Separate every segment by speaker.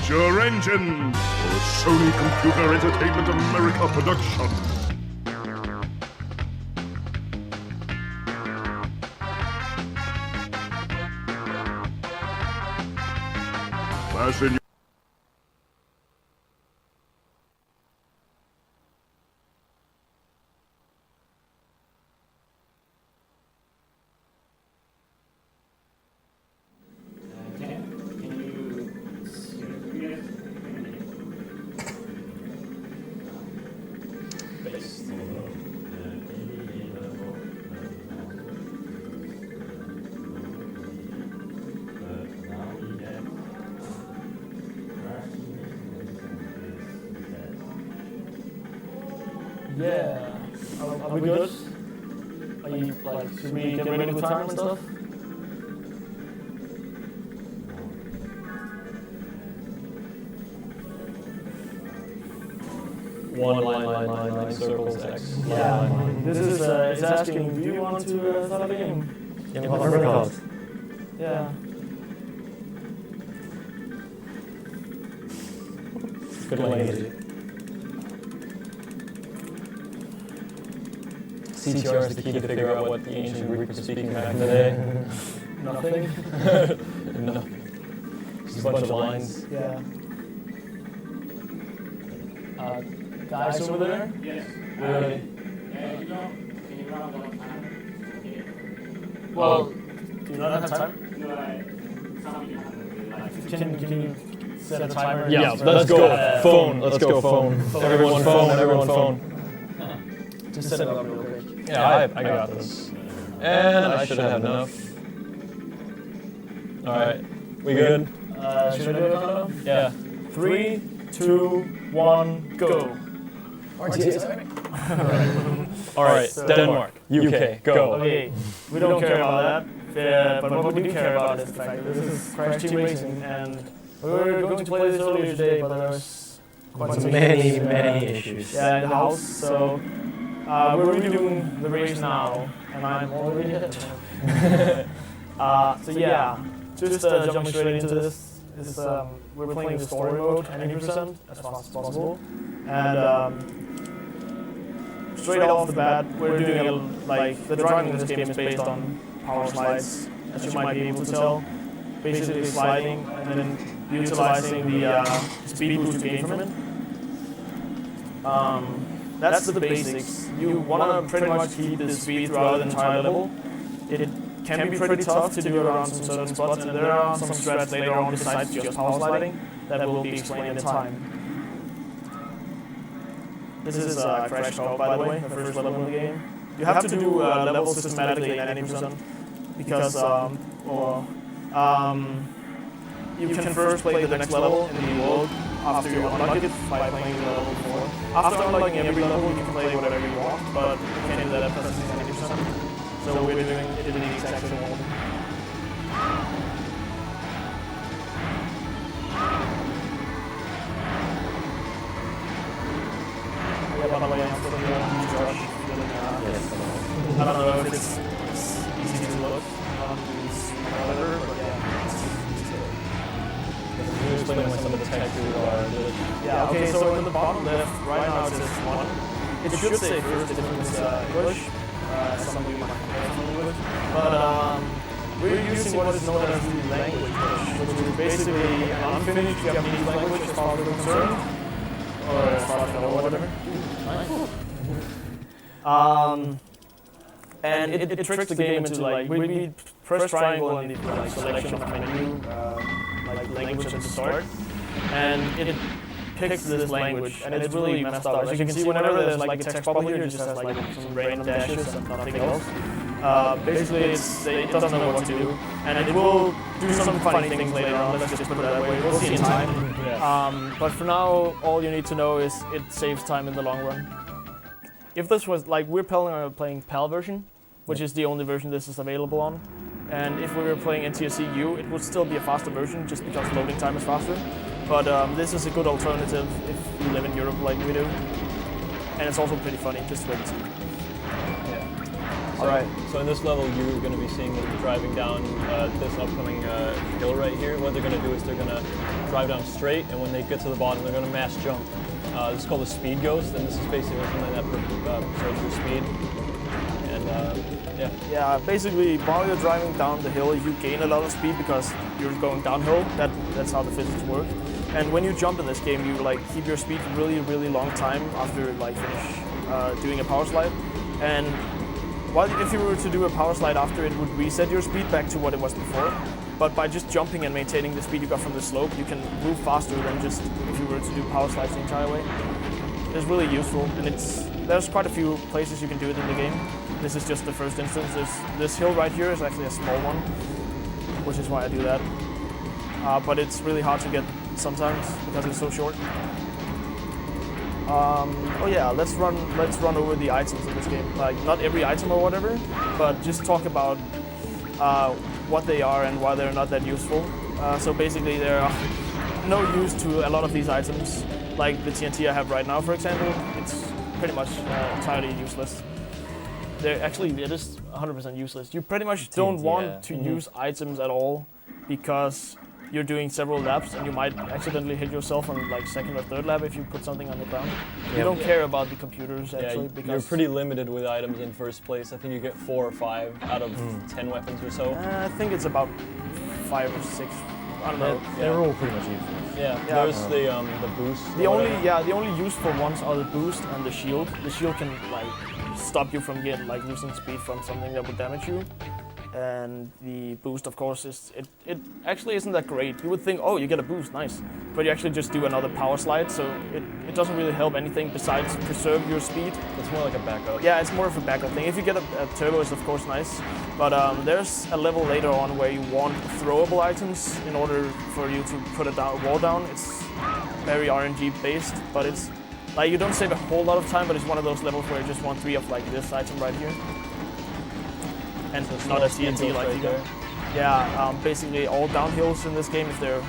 Speaker 1: your engine for a Sony Computer Entertainment America production. Fasten
Speaker 2: Yeah. Are we good? Are you like, should we get ready with time and stuff? Line, circles, X. Yeah. This is, it's asking, do you want to start a game?
Speaker 3: Yeah.
Speaker 2: Yeah.
Speaker 3: Good language. CTR is the key to figure out what the ancient Greek was speaking back in the day.
Speaker 2: Nothing?
Speaker 3: Nothing. Just a bunch of lines.
Speaker 2: Yeah. Guys over there?
Speaker 4: Yes.
Speaker 2: Really?
Speaker 4: Can you run one time? Okay.
Speaker 2: Well, do you not have time?
Speaker 4: No, something like
Speaker 2: Can you set a timer?
Speaker 3: Yeah, let's go. Phone. Let's go. Phone. Everyone phone. Everyone phone.
Speaker 2: Just set it up real quick.
Speaker 3: Yeah, I got this. And I should have enough. Alright. We good?
Speaker 2: Should I do it countdown?
Speaker 3: Yeah.
Speaker 2: 3, 2, 1, go.
Speaker 3: Alright, Denmark, UK, go.
Speaker 2: Okay, we don't care about that, but what we do care about is the fact that this is Crash Team Racing, and we were going to play this earlier today, but there was quite some
Speaker 3: Many issues.
Speaker 2: Yeah, in the house, so we're redoing the race now, and I'm already ahead. So yeah, just jumping straight into this. We're playing the story mode 90% as fast as possible, and straight off the bat, we're doing the driving in this game is based on power slides, as you might be able to tell. Basically sliding and then utilizing the speed boost you gain from it. That's the basics. You want to pretty much keep the speed throughout the entire level. It can be pretty tough to do around some certain spots, and there are some strats later on besides just power sliding that will be explained in time. This is Crash Co, by the way, the first level in the game. You have to do levels systematically at 90% because you can first play the next level in the world after you unlock it by playing the level before. After unlocking every level, you can play whatever you want, but you can't do that at 90%. So we're doing it in the exact same order. Yeah, by the way, I'm still here on Josh. I don't know if it's easy to look on this monitor, but yeah.
Speaker 3: You're explaining what some of the text are.
Speaker 2: Yeah, okay, so in the bottom left, right now it says 1. It should say first if it's English. Some of you might be familiar with. But we're using what is known as the language push, which is basically an unfinished Japanese language as far as we're concerned. Or as far as I know, whatever. And it tricks the game into we press triangle in the selection of menu, language at the start, and it picks this language, and it's really messed up. As you can see, whenever there's a text bubble here, it just has some random dashes and nothing else. Basically, it doesn't know what to do, and it will do some funny things later on. Let's just put it that way. We'll see in time. But for now, all you need to know is it saves time in the long run. If this was we're playing PAL version, which is the only version this is available on, and if we were playing NTSC U, it would still be a faster version just because loading time is faster. But this is a good alternative if you live in Europe like we do. And it's also pretty funny, just wait and see. Alright.
Speaker 3: So in this level, you're going to be seeing them driving down this upcoming hill right here. What they're going to do is they're going to drive down straight, and when they get to the bottom, they're going to mass jump. This is called a speed ghost, and this is basically something that shows your speed. And yeah.
Speaker 2: Yeah, basically while you're driving down the hill, you gain a lot of speed because you're going downhill. That's how the physics work. And when you jump in this game, you like keep your speed really, really long time after like finish doing a power slide. And if you were to do a power slide after, it would reset your speed back to what it was before. But by just jumping and maintaining the speed you got from the slope, you can move faster than just if you were to do power slides the entire way. It's really useful, and there's quite a few places you can do it in the game. This is just the first instance. This hill right here is actually a small one, which is why I do that. But it's really hard to get sometimes because it's so short. Oh yeah, let's run over the items in this game. Like not every item or whatever, but just talk about what they are and why they're not that useful. So basically, there are no use to a lot of these items. Like the TNT I have right now, for example, it's pretty much entirely useless. It is 100% useless. You pretty much don't want to use items at all because you're doing several laps and you might accidentally hit yourself on like second or third lap if you put something on the ground. You don't care about the computers actually because
Speaker 3: you're pretty limited with items in first place. I think you get 4 or 5 out of 10 weapons or so.
Speaker 2: I think it's about 5 or 6. I don't know.
Speaker 5: They're all pretty much useless.
Speaker 3: Yeah, there's the boost.
Speaker 2: The only useful ones are the boost and the shield. The shield can like stop you from losing speed from something that would damage you. And the boost, of course, it actually isn't that great. You would think, oh, you get a boost, nice. But you actually just do another power slide, so it doesn't really help anything besides preserve your speed.
Speaker 3: It's more like a backup.
Speaker 2: Yeah, it's more of a backup thing. If you get a turbo, it's of course nice. But there's a level later on where you want throwable items in order for you to put a wall down. It's very RNG based, but it's like you don't save a whole lot of time, but it's one of those levels where you just want 3 of like this item right here. And so not a TNT like you got. Yeah, basically all downhills in this game, if they're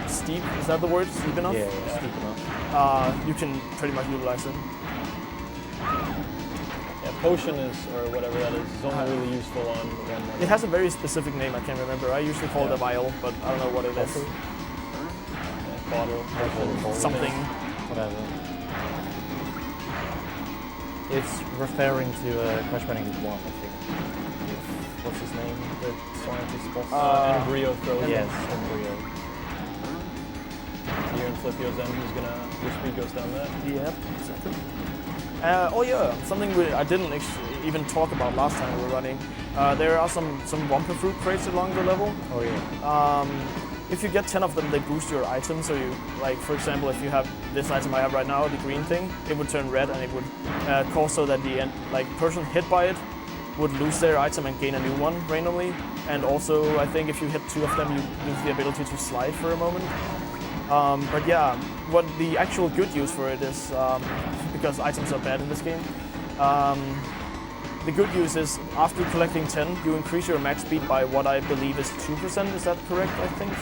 Speaker 2: steep, is that the word? Steep enough?
Speaker 5: Yeah, steep enough.
Speaker 2: You can pretty much utilize them.
Speaker 3: Yeah, potion or whatever that is only really useful on one.
Speaker 2: It has a very specific name, I can't remember. I usually call it a vial, but I don't know what it is.
Speaker 3: Bottle.
Speaker 2: Something.
Speaker 5: Whatever. It's referring to Crash Bandicoot 1, I think. What's his name? The scientist boss?
Speaker 3: Embryo thrower.
Speaker 5: Yes, Embryo.
Speaker 3: So you're in Flippio's end, your speed goes down there.
Speaker 2: Yep, exactly. Oh yeah, something I didn't even talk about last time we were running. There are some Wumpa fruit crates along the level.
Speaker 5: Oh yeah.
Speaker 2: If you get 10 of them, they boost your item. So you, like, for example, if you have this item I have right now, the green thing, it would turn red and it would cause so that the person hit by it would lose their item and gain a new one randomly. And also, I think if you hit 2 of them, you lose the ability to slide for a moment. But yeah, what the actual good use for it is, because items are bad in this game, the good use is after collecting 10, you increase your max speed by what I believe is 2%. Is that correct? I think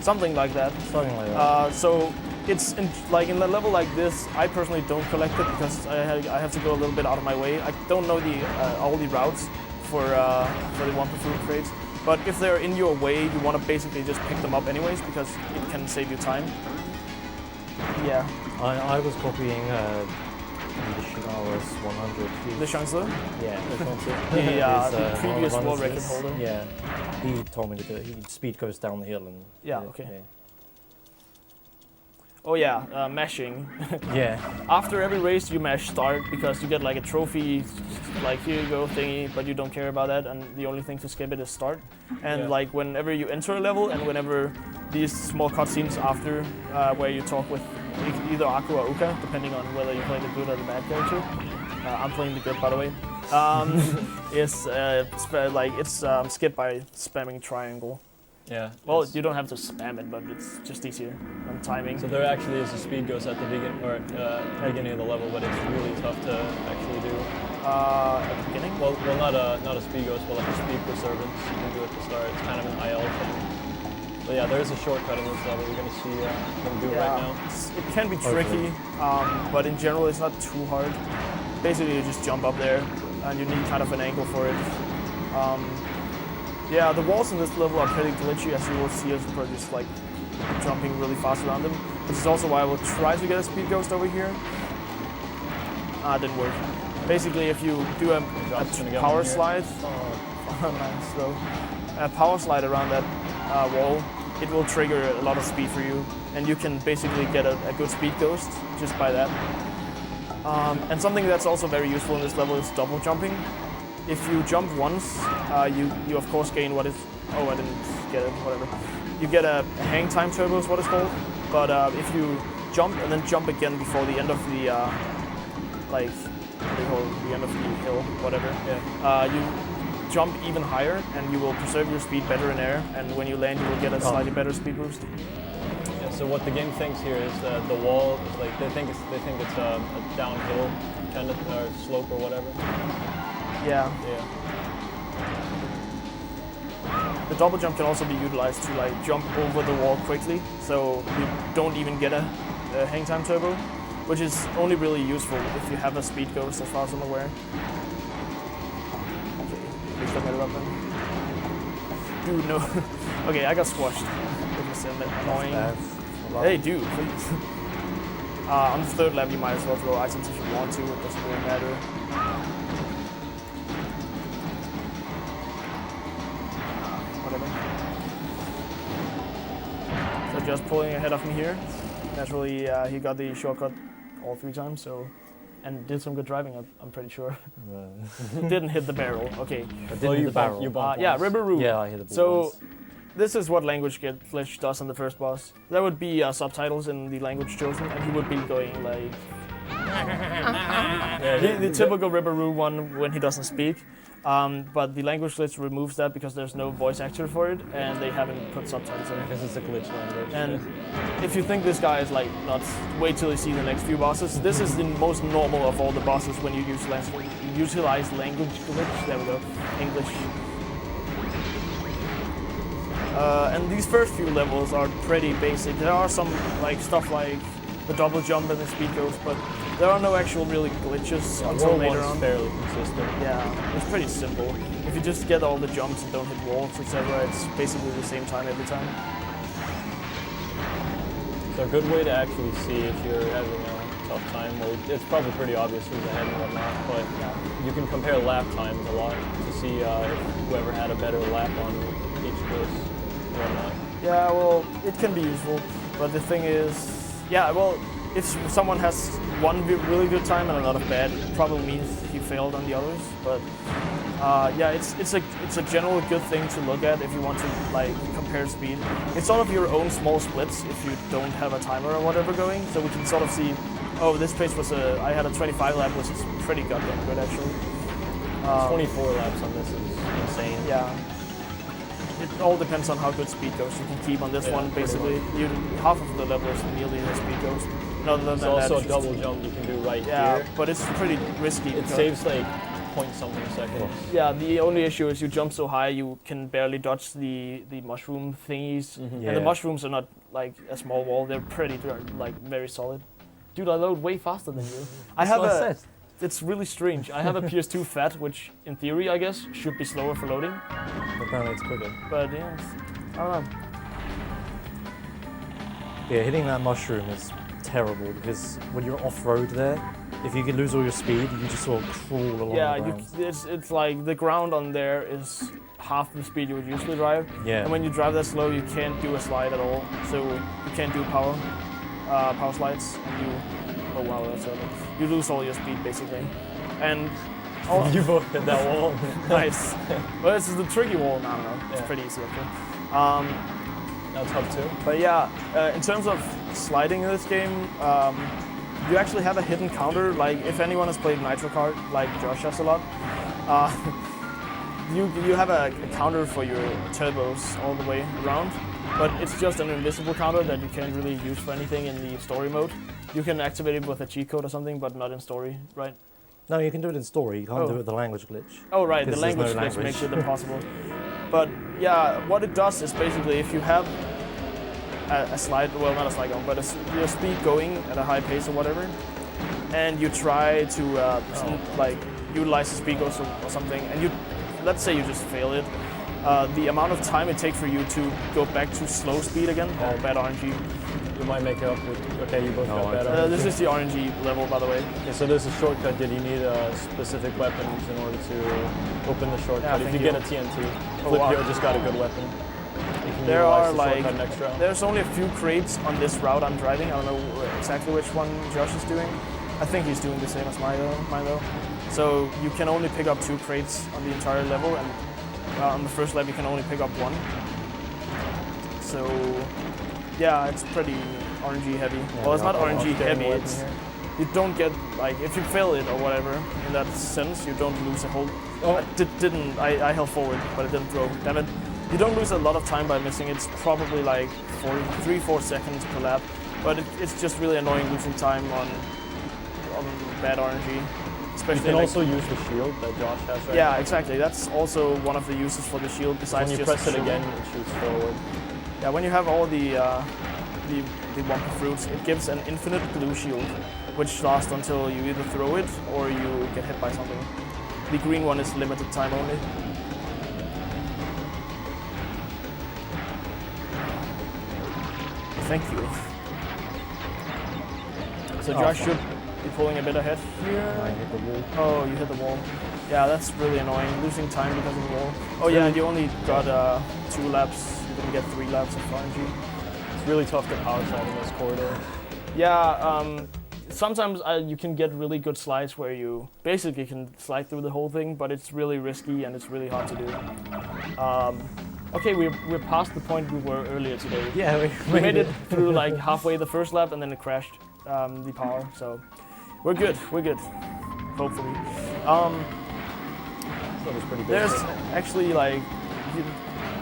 Speaker 2: something like that.
Speaker 5: Something like that.
Speaker 2: So it's in a level like this, I personally don't collect it because I have to go a little bit out of my way. I don't know all the routes for the Wumpa fruit crates. But if they're in your way, you want to basically just pick them up anyways because it can save you time. Yeah.
Speaker 5: I was copying the Shinawa's 100.
Speaker 2: The Chancellor?
Speaker 5: Yeah.
Speaker 2: The previous world record holder?
Speaker 5: Yeah. He told me that his speed goes down the hill and...
Speaker 2: Yeah, okay. Yeah. Oh yeah, mashing.
Speaker 5: Yeah.
Speaker 2: After every race you mash start because you get like a trophy, like here you go thingy, but you don't care about that and the only thing to skip it is start. And like whenever you enter a level and whenever these small cutscenes after where you talk with either Aku or Uka, depending on whether you play the good or the bad character. I'm playing the good, by the way. It's skipped by spamming triangle.
Speaker 3: Yeah.
Speaker 2: Well, you don't have to spam it, but it's just easier on timing.
Speaker 3: So there actually is a speed ghost at the beginning of the level, but it's really tough to actually do.
Speaker 2: At the beginning?
Speaker 3: Well, not a speed ghost, but like a speed preservance. You can do it at the start. It's kind of an IL thing. But yeah, there is a shortcut in this level. We're gonna see them do it right now.
Speaker 2: It can be tricky, but in general, it's not too hard. Basically, you just jump up there. and you need kind of an angle for it. Yeah, the walls in this level are pretty glitchy, as you will see us just like jumping really fast around them. This is also why I will try to get a speed ghost over here. Didn't work. Basically, if you do a power slide, nice, though. A power slide around that wall, it will trigger a lot of speed for you, and you can basically get a good speed ghost just by that. And something that's also very useful in this level is double jumping. If you jump once, you of course gain what is... Oh, I didn't get it, whatever. You get a hang time turbo is what it's called, but if you jump and then jump again before the end of the, like, what do you call it, the end of the hill, whatever, you jump even higher and you will preserve your speed better in air, and when you land you will get a slightly better speed boost.
Speaker 3: Yeah, so what the game thinks here is the wall is like, they think it's a downhill kind of slope or whatever.
Speaker 2: Yeah.
Speaker 3: Yeah.
Speaker 2: The double jump can also be utilized to like jump over the wall quickly, so you don't even get a hang time turbo, which is only really useful if you have a speed ghost, as far as I'm aware. Okay, at least I made it up then. Dude, no. Okay, I got squashed. Which is annoying. Hey, dude, please. On the third lap, you might as well throw items if you want to. It doesn't really matter. So just pulling ahead of me here. Naturally, he got the shortcut all 3 times, so, and did some good driving, I'm pretty sure. Didn't hit the barrel. Okay.
Speaker 5: I didn't hit the barrel.
Speaker 3: You bumped
Speaker 2: Yeah,
Speaker 3: once.
Speaker 2: Ribberoo.
Speaker 5: Yeah, I hit the ball
Speaker 2: So
Speaker 5: once.
Speaker 2: this is what language glitch does on the first boss. There would be subtitles in the language chosen, and he would be going like the typical Ribberoo one when he doesn't speak. But the language glitch removes that because there's no voice actor for it, and they haven't put subtitles in.
Speaker 3: Because it's a glitch language.
Speaker 2: And if you think this guy is like nuts, wait till you see the next few bosses. This is the most normal of all the bosses when you utilize language glitch. There we go, English. And these first few levels are pretty basic. There are some like stuff like the double jump and the speed ghost, but there are no actual really glitches until later on.
Speaker 3: Fairly consistent.
Speaker 2: Yeah, it's pretty simple. If you just get all the jumps and don't hit walls, etc., it's basically the same time every time.
Speaker 3: So a good way to actually see if you're having a tough time, well, it's probably pretty obvious who's ahead and whatnot, but you can compare lap times a lot to see if whoever had a better lap on each course and whatnot.
Speaker 2: Yeah, well, it can be useful, but the thing is, yeah, well, if someone has one really good time and a lot of bad, it probably means he failed on the others. But yeah, it's a general good thing to look at if you want to like compare speed. It's sort of your own small splits if you don't have a timer or whatever going, so we can sort of see. Oh, this pace was I had a 25 lap, which is pretty goddamn good actually.
Speaker 3: 24 laps on this is insane.
Speaker 2: Yeah. It all depends on how good speed goes you can keep on this one. Basically, half of the level is nearly the speed goes. Other than
Speaker 3: There's
Speaker 2: that,
Speaker 3: also a double jump you can do right here.
Speaker 2: but it's pretty risky.
Speaker 3: It saves like point-something seconds.
Speaker 2: Yeah, the only issue is you jump so high you can barely dodge the mushroom thingies,
Speaker 5: Yeah.
Speaker 2: and the mushrooms are not like a small wall. They're pretty like very solid. Dude, I load way faster than you. It's really strange. I have a PS2 Fat, which in theory, I guess, should be slower for loading.
Speaker 5: Apparently it's quicker.
Speaker 2: But yeah, I don't know.
Speaker 5: Yeah, hitting that mushroom is terrible because when you're off-road there, if you can lose all your speed, you just sort of crawl along the ground.
Speaker 2: It's like the ground on there is half the speed you would usually drive.
Speaker 5: Yeah.
Speaker 2: And when you drive that slow, you can't do a slide at all. So you can't do power slides, and oh wow, that's early. You lose all your speed basically. And
Speaker 3: You both hit that wall.
Speaker 2: nice. Well, this is the tricky wall. No, I don't know. It's pretty easy actually.
Speaker 3: That's hub 2.
Speaker 2: But yeah, in terms of sliding in this game, you actually have a hidden counter. Like if anyone has played Nitro Kart, like Josh has a lot, you have a counter for your turbos all the way around. But it's just an invisible counter that you can't really use for anything in the story mode. You can activate it with a cheat code or something, but not in story, right?
Speaker 5: No, you can do it in story. You can't do it with the language glitch.
Speaker 2: Oh right, the
Speaker 5: Because there's no
Speaker 2: language glitch
Speaker 5: language.
Speaker 2: makes it impossible. But yeah, what it does is basically if you have a slide, well not a slide going, but your speed going at a high pace or whatever, and you try to utilize the speed ghost or something, and let's say you just fail it, the amount of time it takes for you to go back to slow speed again, or bad RNG.
Speaker 3: You might make it up with. Okay, you both got better.
Speaker 2: This is the RNG level, by the way.
Speaker 3: Okay, so there's a shortcut. Did you need specific weapons in order to open the shortcut?
Speaker 2: Yeah,
Speaker 3: if you get a TNT, Flippy just got a good weapon. You can
Speaker 2: There are
Speaker 3: utilize the shortcut next round.
Speaker 2: there's only a few crates on this route I'm driving. I don't know exactly which one Josh is doing. I think he's doing the same as mine though. So you can only pick up 2 crates on the entire level, and on the first lap you can only pick up 1. So yeah, it's pretty RNG heavy. Well, it's not RNG heavy. It's you don't get like if you fail it or whatever in that sense, you don't lose a whole.
Speaker 3: Oh.
Speaker 2: I held forward, but it didn't throw. Damn it! You don't lose a lot of time by missing. It's probably like 3-4 seconds per lap, but it's just really annoying losing time on bad RNG. Especially
Speaker 3: you can also use the shield that Josh has right
Speaker 2: yeah,
Speaker 3: now.
Speaker 2: exactly. That's also one of the uses for the shield. Besides
Speaker 3: when you
Speaker 2: just
Speaker 3: press it
Speaker 2: shooting.
Speaker 3: again, it shoots forward.
Speaker 2: Yeah, when you have all the Wumpa fruits, it gives an infinite blue shield, which lasts until you either throw it or you get hit by something. The green one is limited time only. Thank you. So Josh should be pulling a bit ahead here.
Speaker 5: I hit the wall.
Speaker 2: Oh, you hit the wall. Yeah, that's really annoying, losing time because of the wall. Oh yeah, and you only got 2 laps. You didn't get 3 laps of RNG.
Speaker 3: It's really tough to power slide in this corridor.
Speaker 2: Yeah, sometimes you can get really good slides where you basically can slide through the whole thing, but it's really risky and it's really hard to do. Okay, we're past the point we were earlier today.
Speaker 5: Yeah,
Speaker 2: We made it through like halfway the first lap and then it crashed the power, so we're good, hopefully.
Speaker 3: That was pretty
Speaker 2: There's
Speaker 3: basic.
Speaker 2: actually like,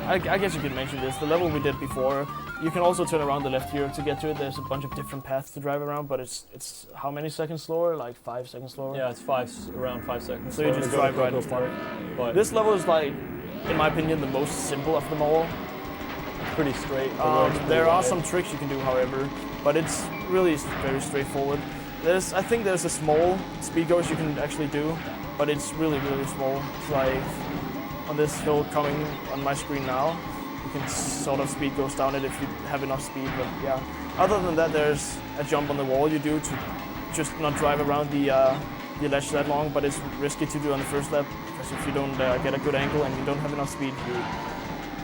Speaker 2: I guess you could mention this, the level we did before, you can also turn around the left here to get to it. There's a bunch of different paths to drive around, but it's how many seconds slower? Like 5 seconds slower?
Speaker 3: Yeah, it's around 5 seconds.
Speaker 2: So you just drive right into it.
Speaker 3: But
Speaker 2: This level is like, in my opinion, the most simple of them all.
Speaker 3: pretty straight.
Speaker 2: There are some tricks you can do, however, but it's really very straightforward. I think there's a small speed ghost you can actually do, but it's really small. It's like on this hill coming on my screen now, you can sort of speed ghost down it if you have enough speed, but yeah. Other than that, there's a jump on the wall you do to just not drive around the ledge that long, but it's risky to do on the first lap, because if you don't get a good angle and you don't have enough speed, you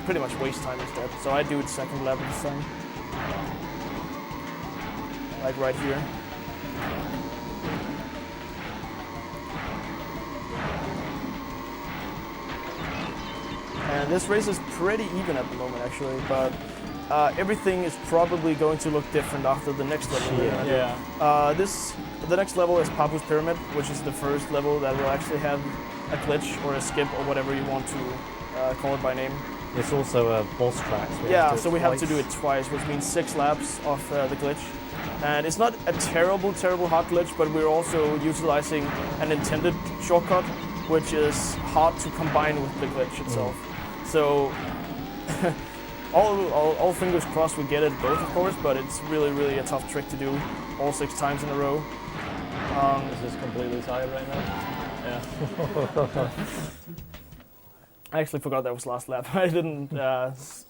Speaker 2: pretty much waste time instead. So I do it second lap this time. Like right here. And this race is pretty even at the moment actually, but everything is probably going to look different after the next level.
Speaker 3: Yeah.
Speaker 2: The next level is Papu's Pyramid, which is the first level that will actually have a glitch or a skip or whatever you want to call it by name.
Speaker 5: It's also a boss track.
Speaker 2: So we have to do it twice, which means 6 laps of the glitch. And it's not a terrible hard glitch, but we're also utilizing an intended shortcut, which is hard to combine with the glitch itself. So all fingers crossed we get it both, of course, but it's really a tough trick to do all 6 times in a row.
Speaker 3: Is this completely tired right now? Yeah.
Speaker 2: I actually forgot that was last lap. I didn't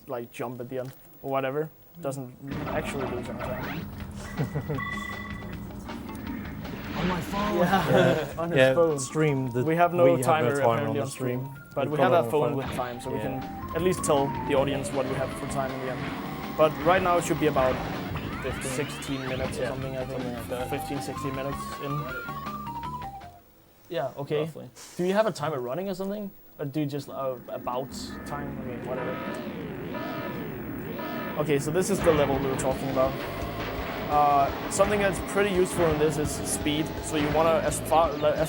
Speaker 2: like jump at the end or whatever. Doesn't actually lose any time.
Speaker 3: On my phone.
Speaker 2: Yeah, on his phone.
Speaker 5: Stream.
Speaker 2: We have no timer
Speaker 5: timer
Speaker 2: apparently on stream, but we
Speaker 5: We've
Speaker 2: have
Speaker 5: got
Speaker 2: a
Speaker 5: our
Speaker 2: phone
Speaker 5: phone.
Speaker 2: with time, so we
Speaker 5: Yeah.
Speaker 2: can at least tell the audience what we have for time in the end. But right now it should be about 16 minutes or something, I think.
Speaker 3: Something like that.
Speaker 2: 15, 16 minutes in. Yeah, okay.
Speaker 3: Roughly.
Speaker 2: Do you have a timer running or something? Or do you just about time? I mean, whatever. Okay, so this is the level we were talking about. Something that's pretty useful in this is speed. So you want to, as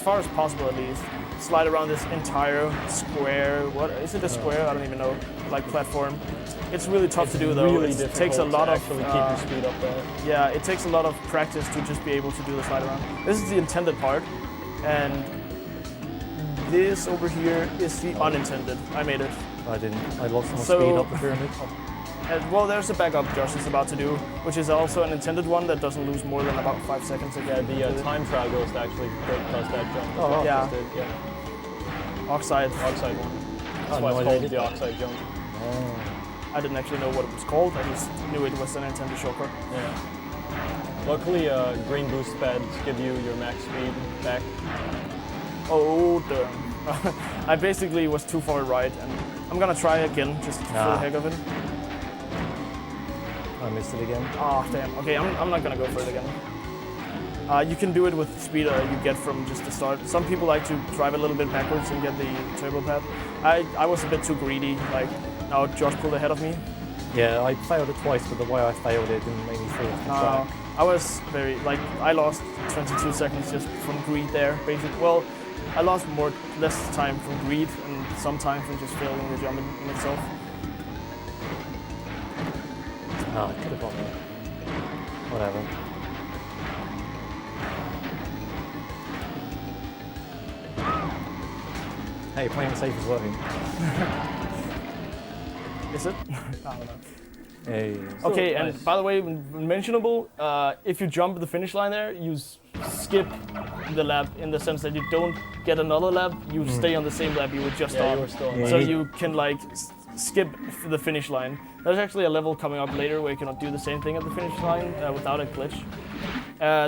Speaker 2: far as possible at least, slide around this entire square. What is it? A square? I don't even know. Like platform. It's really tough to do though.
Speaker 3: Really
Speaker 2: It takes a lot
Speaker 3: to
Speaker 2: of
Speaker 3: actually keep your speed up there.
Speaker 2: yeah, it takes a lot of practice to just be able to do the slide around. This is the intended part, and this over here is the unintended. I made it.
Speaker 5: I didn't. I lost my
Speaker 2: So-
Speaker 5: speed up the pyramid.
Speaker 2: Well, there's a backup Josh is about to do, which is also an intended one that doesn't lose more than about 5 seconds.
Speaker 3: Yeah, the time trial ghost actually does that jump.
Speaker 5: Oh, wow.
Speaker 2: Yeah.
Speaker 3: Yeah.
Speaker 2: Oxide.
Speaker 3: Oxide one. That's
Speaker 5: Oh,
Speaker 3: why
Speaker 5: no,
Speaker 3: it's
Speaker 5: I
Speaker 3: called
Speaker 5: did
Speaker 3: the
Speaker 5: that.
Speaker 3: oxide jump.
Speaker 5: Oh.
Speaker 2: I didn't actually know what it was called. I just knew it was an intended shortcut.
Speaker 3: Yeah. Luckily, green boost pads give you your max speed back.
Speaker 2: Oh, damn. I basically was too far right, and I'm gonna try again, just for the heck of it.
Speaker 5: I missed it again.
Speaker 2: Oh, damn. Okay, I'm not gonna go for it again. You can do it with the speed you get from just the start. Some people like to drive a little bit backwards and get the turbo pad. I was a bit too greedy. Like, now Josh pulled ahead of me.
Speaker 5: Yeah, I failed it twice, but the way I failed it didn't make me fall off the track.
Speaker 2: I was very, like, I lost 22 seconds just from greed there, basically. Well, I lost less time from greed and some time from just failing the jump in itself.
Speaker 5: Oh, I could have got that. Whatever. Hey, playing it safe is working.
Speaker 2: Is it? I don't know.
Speaker 5: Hey.
Speaker 2: Okay,
Speaker 3: nice.
Speaker 2: and by the way, mentionable, if you jump the finish line there, you skip the lap in the sense that you don't get another lap, you stay on the same lap you were just
Speaker 3: Yeah,
Speaker 2: on.
Speaker 3: you were still on
Speaker 5: Yeah.
Speaker 2: So
Speaker 3: that.
Speaker 2: you can like skip the finish line. There's actually a level coming up later where you cannot do the same thing at the finish line without a glitch.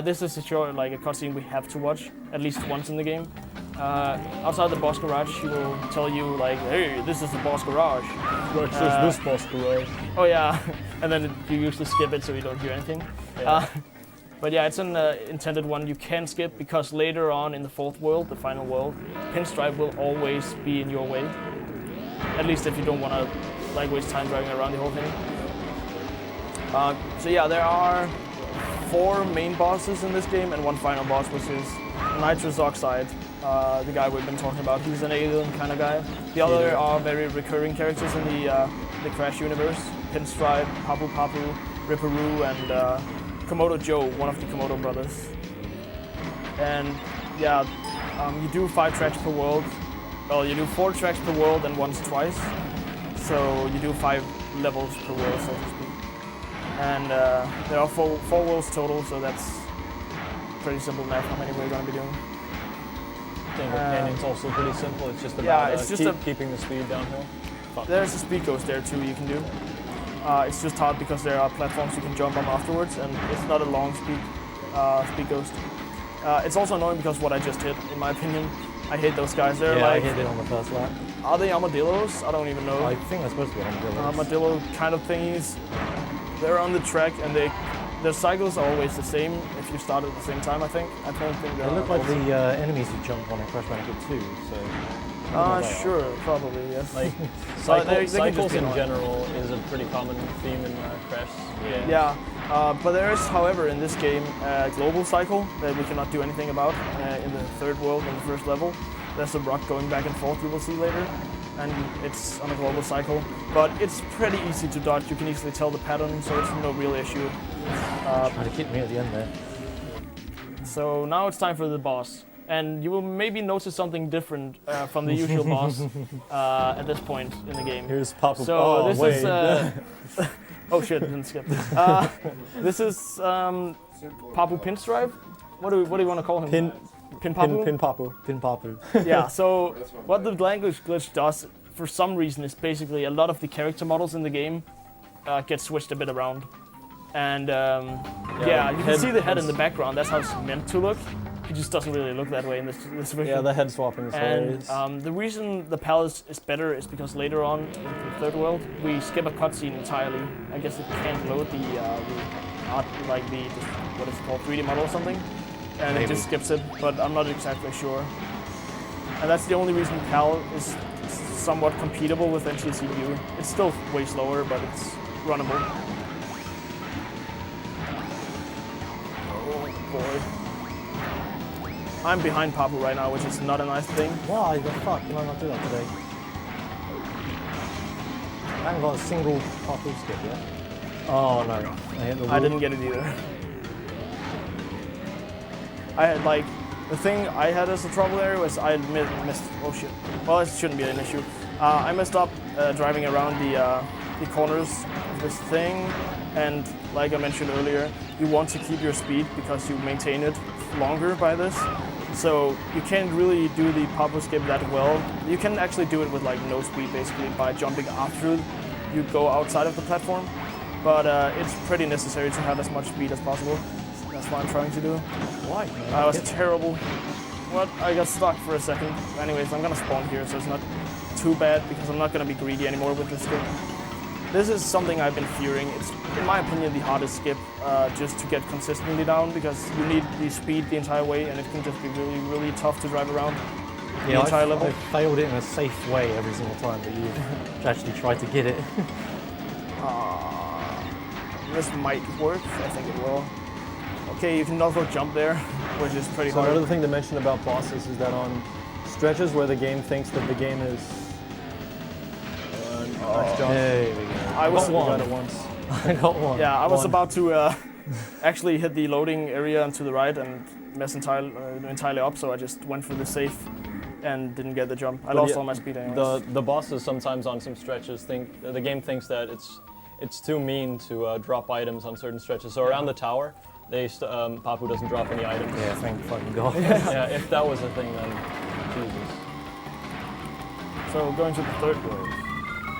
Speaker 2: This is a short, like a cutscene we have to watch at least once in the game. Outside the boss garage, he will tell you like, "Hey, this is the boss garage."
Speaker 3: This boss garage.
Speaker 2: Oh yeah, and then you usually skip it so you don't hear anything.
Speaker 3: Yeah.
Speaker 2: But yeah, it's an intended one you can skip because later on in the fourth world, the final world, Pinstripe will always be in your way. At least if you don't want to like waste time driving around the whole thing. So yeah, there are 4 main bosses in this game and 1 final boss, which is Nitrous Oxide, the guy we've been talking about. He's an alien kind of guy. The other are very recurring characters in the Crash universe: Pinstripe, Papu Papu, Ripperoo, and Komodo Joe, one of the Komodo brothers. And yeah, you do 5 tracks per world. Well, you do 4 tracks per world and once twice. So you do 5 levels per world, so to speak. And there are 4 worlds total, so that's pretty simple math how many we're going to be doing.
Speaker 3: Tangle Canyon's also pretty simple. It's just about
Speaker 2: Yeah, it's just
Speaker 3: keeping the speed downhill.
Speaker 2: There's a speed ghost there too you can do. It's just hard because there are platforms you can jump on afterwards, and it's not a long speed ghost. It's also annoying because what I just hit, in my opinion, I hate those guys. They're
Speaker 5: Yeah,
Speaker 2: like,
Speaker 5: I hit it on the first lap.
Speaker 2: are they armadillos? I don't even know.
Speaker 5: I think they're supposed to be armadillos.
Speaker 2: Armadillo kind of thingies. They're on the track and their cycles are always the same if you start at the same time, I think. I don't think
Speaker 5: They look like the enemies you jump on in Crash Bandicoot 2, so... I don't know what they are.
Speaker 2: Sure, probably, yes.
Speaker 3: Like
Speaker 2: they can just
Speaker 3: cycles
Speaker 2: be
Speaker 3: in
Speaker 2: annoying.
Speaker 3: general is a pretty common theme in Crash games.
Speaker 2: Yeah, but there is, however, in this game, a global cycle that we cannot do anything about in the third world, in the first level. There's a rock going back and forth you will see later, and it's on a global cycle. But it's pretty easy to dodge, you can easily tell the pattern, so it's no real issue.
Speaker 5: Trying to hit me at the end there.
Speaker 2: So now it's time for the boss. And you will maybe notice something different from the usual boss at this point in the game.
Speaker 3: Here's Papu.
Speaker 2: So this
Speaker 3: wait.
Speaker 2: is... oh shit, didn't skip. This is Papu Pinstripe? What do you want to call him? Pin Papu?
Speaker 3: Pin Papu.
Speaker 5: Pin Papu.
Speaker 2: Yeah, so what the language glitch does, for some reason, is basically a lot of the character models in the game get switched a bit around. And yeah, you can see the head in the background, that's how it's meant to look. It just doesn't really look that way in this version.
Speaker 3: Yeah, the head swapping is hilarious.
Speaker 2: And the reason the palace is better is because later on in the third world, we skip a cutscene entirely. I guess it can't load the art, like the what is it called, 3D model or something, and
Speaker 5: Maybe.
Speaker 2: it just skips it. But I'm not exactly sure. And that's the only reason PAL is somewhat compatible with NTSC-U. It's still way slower, but it's runnable. Oh boy. I'm behind Papu right now, which is not a nice thing.
Speaker 5: Why the fuck did I not do that today? I haven't got a single Papu skip yet. Oh no, I hit the wall.
Speaker 2: I didn't get it either. I had like, the thing I had as a trouble there was I missed, oh shit. Well, it shouldn't be an issue. I messed up driving around the corners of this thing, and like I mentioned earlier, you want to keep your speed because you maintain it longer by this. So you can't really do the pop skip that well. You can actually do it with like no speed basically by jumping after you go outside of the platform, but it's pretty necessary to have as much speed as possible. That's what I'm trying to do.
Speaker 5: Why?
Speaker 2: I was terrible. What? I got stuck for a second. Anyways, I'm gonna spawn here, so it's not too bad because I'm not gonna be greedy anymore with this skip. This is something I've been fearing. It's, in my opinion, the hardest skip just to get consistently down because you need the speed the entire way, and it can just be really, really tough to drive around the entire level.
Speaker 5: I've failed it in a safe way every single time, but you've actually tried to get it.
Speaker 2: This might work. I think it will. Okay, you can also jump there, which is pretty
Speaker 3: So
Speaker 2: hard.
Speaker 3: another thing to mention about bosses is that on stretches where the game thinks that the game is... nice jump.
Speaker 5: There we go.
Speaker 2: I was
Speaker 3: Got it once.
Speaker 5: I got one.
Speaker 2: Yeah, I was
Speaker 5: One.
Speaker 2: about to actually hit the loading area and to the right and mess entirely up, so I just went for the safe and didn't get the jump. I lost
Speaker 3: yeah,
Speaker 2: all my speed anyways.
Speaker 3: The bosses sometimes on some stretches think the game thinks that it's too mean to drop items on certain stretches. So around the tower, Papu doesn't drop any items.
Speaker 5: Yeah, thank fucking God.
Speaker 3: Yeah, if that was a thing, then Jesus.
Speaker 2: So going to the third wave.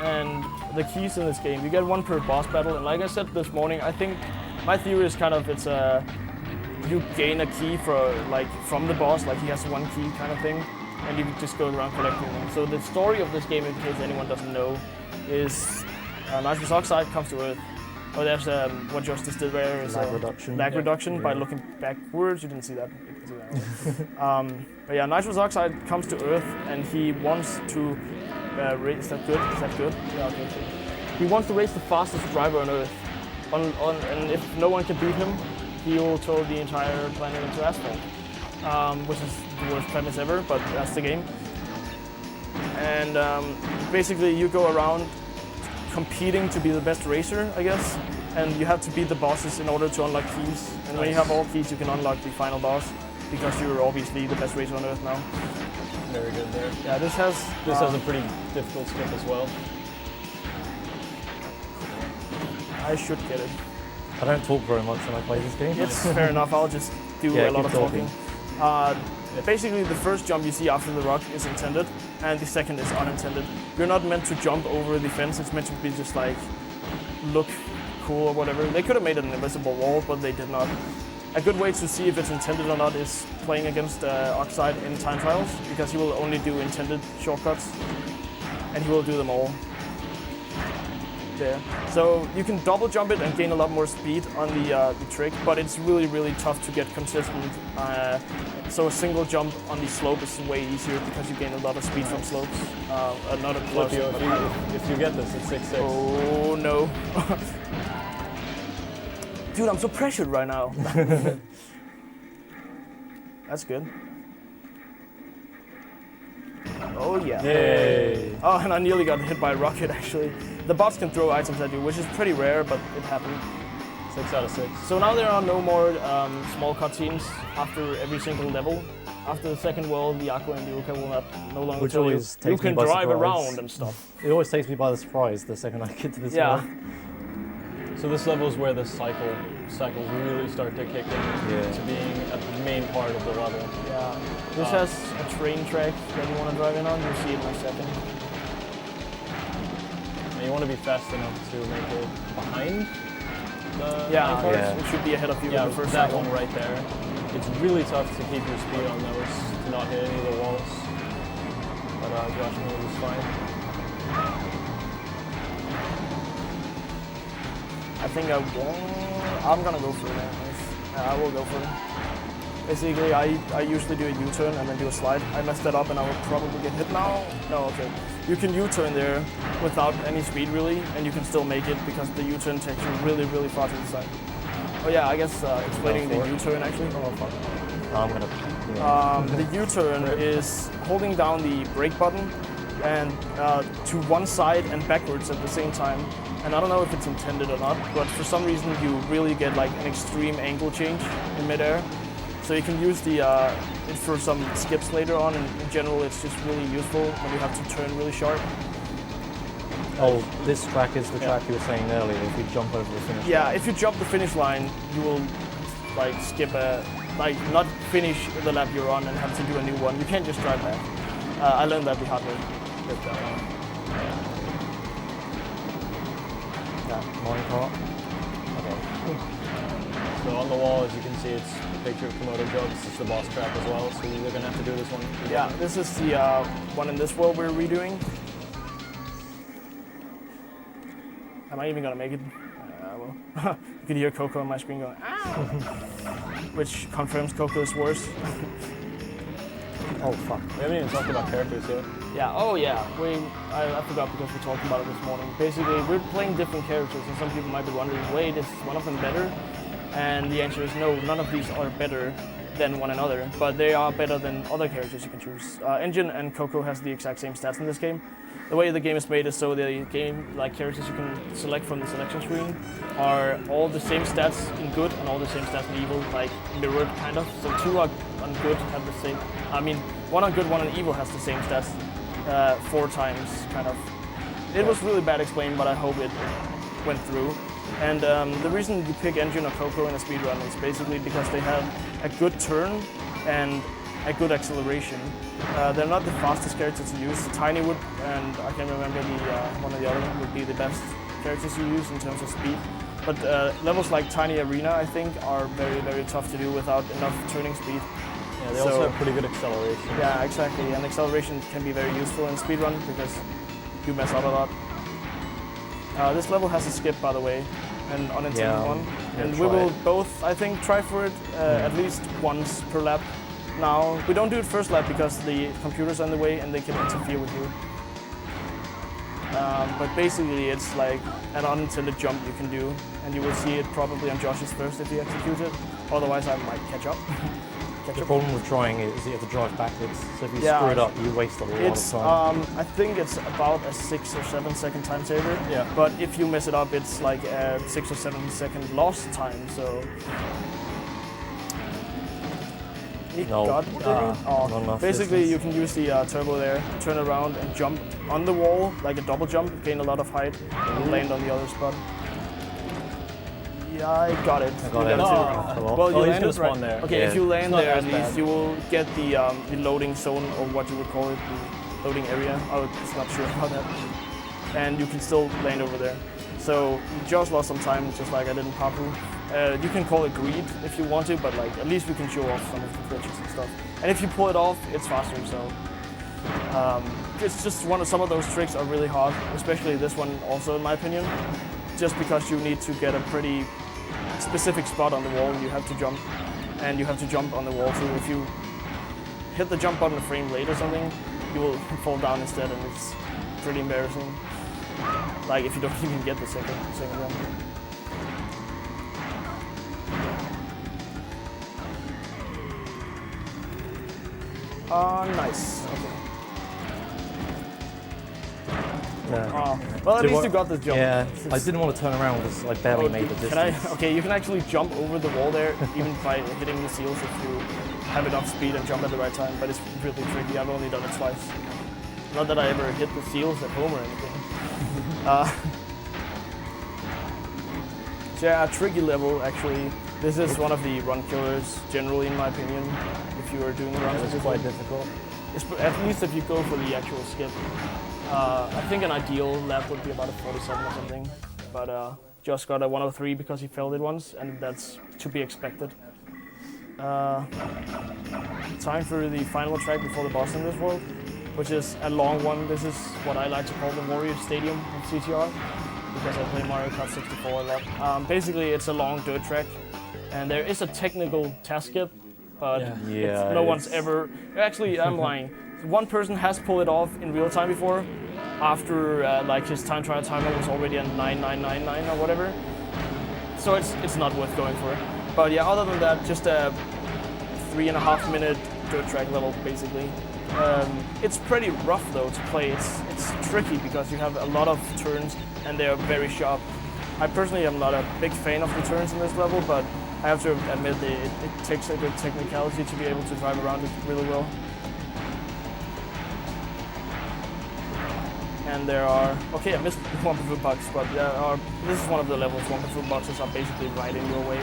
Speaker 2: And the keys in this game, you get one per boss battle, and like I said this morning, I think my theory is kind of you gain a key from the boss, like he has one key kind of thing, and you just go around collecting them. So the story of this game, in case anyone doesn't know, is nitrous oxide comes to Earth. Oh, there's what Justice did there is
Speaker 5: Lag reduction.
Speaker 2: Lag
Speaker 3: Yeah.
Speaker 2: reduction by looking backwards. You didn't see that. You can see that. But yeah, nitrous oxide comes to Earth, and he wants to race. Is that good? Is that good? Yeah, okay. He wants to race the fastest driver on Earth. And if no one can beat him, he will throw the entire planet into asphalt, which is the worst premise ever. But that's the game. And basically, you go around competing to be the best racer, I guess, and you have to beat the bosses in order to unlock keys. And when you have all keys, you can unlock the final boss because you're obviously the best racer on Earth now.
Speaker 3: Very good there.
Speaker 2: Yeah, this has
Speaker 3: Has a pretty difficult skip as well.
Speaker 2: I should get it.
Speaker 5: I don't talk very much when I play this game.
Speaker 2: It's fair enough. I'll just do
Speaker 5: Yeah,
Speaker 2: a lot of
Speaker 5: keep
Speaker 2: talking. Basically, the first jump you see after the rock is intended, and the second is unintended. You're not meant to jump over the fence. It's meant to be just like look cool or whatever. They could have made it an invisible wall, but they did not. A good way to see if it's intended or not is playing against Oxide in time trials, because he will only do intended shortcuts, and he will do them all. There. So you can double jump it and gain a lot more speed on the trick, but it's really, really tough to get consistent. So a single jump on the slope is way easier because you gain a lot of speed from slopes. Not a plus.
Speaker 3: Flippy, if you get this, it's 6-6.
Speaker 2: Oh no. Dude, I'm so pressured right now. That's good. Oh yeah.
Speaker 3: Yay!
Speaker 2: Oh, and I nearly got hit by a rocket actually. The bots can throw items at you, which is pretty rare, but it happened.
Speaker 3: 6 out of 6.
Speaker 2: So now there are no more small cutscenes after every single level. After the second world, the Aqua and the Uka will no longer
Speaker 5: Which
Speaker 2: tell you,
Speaker 5: always
Speaker 2: you
Speaker 5: takes me
Speaker 2: can
Speaker 5: by
Speaker 2: drive
Speaker 5: surprise.
Speaker 2: around and stuff.
Speaker 5: It always takes me by the surprise the second I get to this
Speaker 2: Yeah.
Speaker 5: one.
Speaker 3: So this level is where the cycles really start to kick in to being a main part of the level.
Speaker 2: Yeah. This has a train track that you want to drive in on. You'll see it in a second.
Speaker 3: And you want to be fast enough to make it behind the
Speaker 2: Yeah,
Speaker 3: main cars.
Speaker 5: Yeah.
Speaker 2: it should be ahead of you
Speaker 3: Yeah,
Speaker 2: in the first
Speaker 3: that
Speaker 2: cycle.
Speaker 3: one right there. It's really tough to keep your speed on those, to not hit any of the walls. But Joshimuz is fine.
Speaker 2: I think I'm gonna go for it anyways. Yeah, I will go for it. Basically, I usually do a U-turn and then do a slide. I messed that up and I will probably get hit now. No, okay. You can U-turn there without any speed really, and you can still make it because the U-turn takes you really, really far to the side. Oh yeah, I guess explaining the U-turn actually. Oh fuck.
Speaker 5: I'm gonna.
Speaker 2: The U-turn is holding down the brake button and to one side and backwards at the same time. And I don't know if it's intended or not, but for some reason you really get like an extreme angle change in midair. So you can use it for some skips later on, and in general it's just really useful when you have to turn really sharp.
Speaker 5: Oh, this track is the track you were saying earlier. If you jump over the finish
Speaker 2: Yeah,
Speaker 5: line.
Speaker 2: if you jump the finish line, you will like skip like not finish the lap you're on and have to do a new one. You can't just drive back. I learned that the hard way. With that one.
Speaker 5: Yeah, morning car. Okay.
Speaker 3: So on the wall, as you can see, it's a picture of Komodo Joe. This is the boss trap as well, so you're gonna have to do this one.
Speaker 2: Yeah, this is the one in this world we're redoing. Am I even gonna make it? Well, you can hear Coco on my screen going, "Ow!" which confirms Coco is worse.
Speaker 5: Oh fuck.
Speaker 3: We haven't even talked about characters yet.
Speaker 2: Yeah, oh yeah, I forgot because we talked about it this morning. Basically, we're playing different characters, and some people might be wondering, wait, is one of them better? And the answer is no, none of these are better than one another, but they are better than other characters you can choose. Engine and Coco has the exact same stats in this game. The way the game is made is so the game, like characters you can select from the selection screen, are all the same stats in good and all the same stats in evil, like mirrored kind of. So two on good have the same. I mean, one on good, one on evil has the same stats 4 times, kind of. It was really bad explained, but I hope it went through. And the reason you pick Engine or Coco in a speedrun is basically because they have a good turn and a good acceleration. They're not the fastest characters to use. Tiny would, and I can't remember one of the other would be the best characters you use in terms of speed. But levels like Tiny Arena, I think, are very, very tough to do without enough turning speed.
Speaker 3: Yeah, they also have pretty good acceleration.
Speaker 2: Yeah, exactly. And acceleration can be very useful in speedrun because you mess up a lot. This level has a skip, by the way, an unintended one. And we will both, I think, try for it at least once per lap. Now, we don't do it first lap because the computer's on the way and they can interfere with you. But basically, it's like an unintended jump you can do, and you will see it probably on Josh's first if he executes it. Otherwise, I might catch up.
Speaker 5: The problem with drawing is you have to drive backwards. So if you
Speaker 2: Yeah.
Speaker 5: screw it up, you waste a lot of time.
Speaker 2: I think it's about a 6 or 7 second time saver.
Speaker 3: Yeah.
Speaker 2: But if you mess it up, it's like a 6 or 7 second lost time. So.
Speaker 5: No.
Speaker 2: God,
Speaker 5: not enough
Speaker 2: basically,
Speaker 5: distance.
Speaker 2: you can use the turbo there, turn around and jump on the wall, like a double jump, gain a lot of height, and land on the other spot. Yeah, I got it.
Speaker 5: I got it.
Speaker 3: No.
Speaker 2: Well, you
Speaker 3: he's
Speaker 2: landed
Speaker 3: gonna spawn
Speaker 2: right
Speaker 3: there.
Speaker 2: Okay,
Speaker 5: Yeah.
Speaker 2: if you land
Speaker 3: It's not
Speaker 2: there,
Speaker 3: as
Speaker 2: at least
Speaker 3: bad.
Speaker 2: you will get the loading zone, or what you would call it, the loading area. I was not sure about that. And you can still land over there. So you just lost some time, just like I did in Papu. You can call it greed if you want to, but like at least we can show off some of the glitches and stuff. And if you pull it off, it's faster. So it's just some of those tricks are really hard, especially this one also in my opinion, just because you need to get a pretty specific spot on the wall. You have to jump, and you have to jump on the wall too. If you hit the jump button a frame late or something, you will fall down instead, and it's pretty embarrassing. Like if you don't even get the second jump. Nice. Okay.
Speaker 5: Yeah.
Speaker 2: Well, at
Speaker 5: Do
Speaker 2: least
Speaker 5: what-
Speaker 2: you got this jump.
Speaker 5: Yeah,
Speaker 2: It's-
Speaker 5: I didn't want to turn around because I barely made the
Speaker 2: Can I?
Speaker 5: distance.
Speaker 2: Okay, you can actually jump over the wall there, even by hitting the seals if you have enough speed and jump at the right time. But it's really tricky. I've only done it twice. Not that I ever hit the seals at home or anything. So yeah, a tricky level actually. This is one of the run killers generally, in my opinion. If you are doing runs,
Speaker 3: This is quite difficult.
Speaker 2: at least if you go for the actual skip. I think an ideal lap would be about a 47 or something, but Josh got a 103 because he failed it once, and that's to be expected. Time for the final track before the boss in this world, which is a long one. This is what I like to call the Warrior Stadium in CTR, because I play Mario Kart 64 a lot. Basically, it's a long dirt track, and there is a technical task skip, but no one's ever... Actually, I'm lying. One person has pulled it off in real time before, after like his time trial timer was already at 9999 or whatever. So it's not worth going for. But yeah, other than that, just a 3.5 minute dirt track level basically. It's pretty rough though to play. It's tricky because you have a lot of turns and they are very sharp. I personally am not a big fan of the turns in this level, but I have to admit that it takes a good technicality to be able to drive around it really well. and there are, okay, I missed the Wumpa Fruit box, but this is one of the levels. Wumpa Fruit boxes are basically right in your way.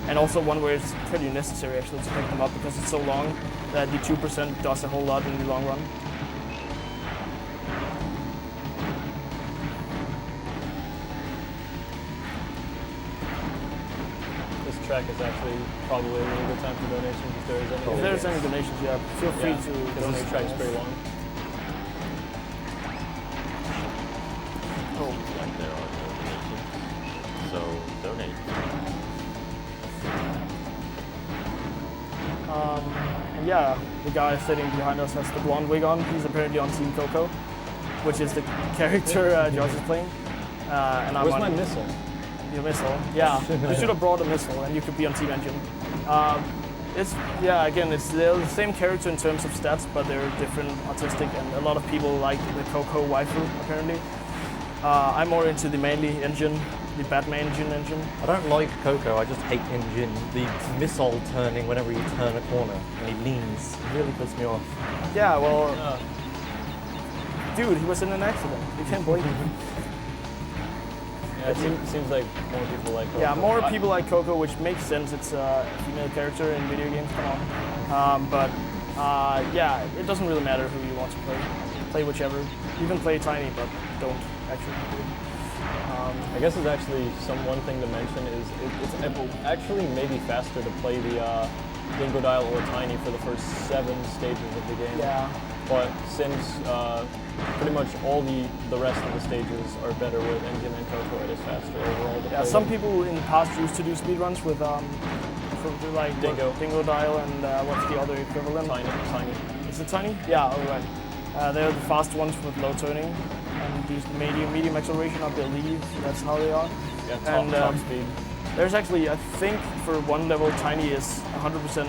Speaker 2: And also one where it's pretty necessary actually to pick them up because it's so long that the 2% does a whole lot in the long run.
Speaker 3: This track is actually probably a really good time for donations if there is any.
Speaker 2: If there's any donations, yeah, feel free to
Speaker 3: because
Speaker 2: donate.
Speaker 3: this track is pretty long.
Speaker 2: Oh,
Speaker 6: Like there are donations. So donate.
Speaker 2: and yeah, the guy sitting behind us has the blonde wig on. He's apparently on Team Coco, which is the character Josh is playing. And I'm
Speaker 3: Where's
Speaker 2: on
Speaker 3: my missile?
Speaker 2: your missile. Yeah, you should have brought a missile, and you could be on Team Engine. It's they're the same character in terms of stats, but they're different, artistic, and a lot of people like the Coco waifu apparently. I'm more into the mainly engine, the Batman engine.
Speaker 5: I don't like Coco, I just hate Engine. The missile turning whenever you turn a corner and he leans really puts me off.
Speaker 2: Yeah, well, dude, he was in an accident. You can't blame him.
Speaker 3: Yeah, it seems like more people like Coco.
Speaker 2: Yeah, more people like Coco, which makes sense. It's a female character in video games. Come on, yeah, it doesn't really matter who you want to play. Play whichever. You can play Tiny, but don't actually do it.
Speaker 3: I guess it's actually one thing to mention is it's actually maybe faster to play the Dingodile or Tiny for the first 7 stages of the game.
Speaker 2: Yeah.
Speaker 3: But since pretty much all the rest of the stages are better with Engine and Coco, it is faster overall to
Speaker 2: Yeah,
Speaker 3: play
Speaker 2: some
Speaker 3: them.
Speaker 2: people in the past used to do speedruns with like Dingodile and what's the other equivalent?
Speaker 3: Tiny.
Speaker 2: Is it Tiny? Yeah, alright. They're the fast ones with low turning and use medium acceleration, I believe. That's how they are.
Speaker 3: Yeah, top speed.
Speaker 2: There's actually, I think, for one level, Tiny is 100%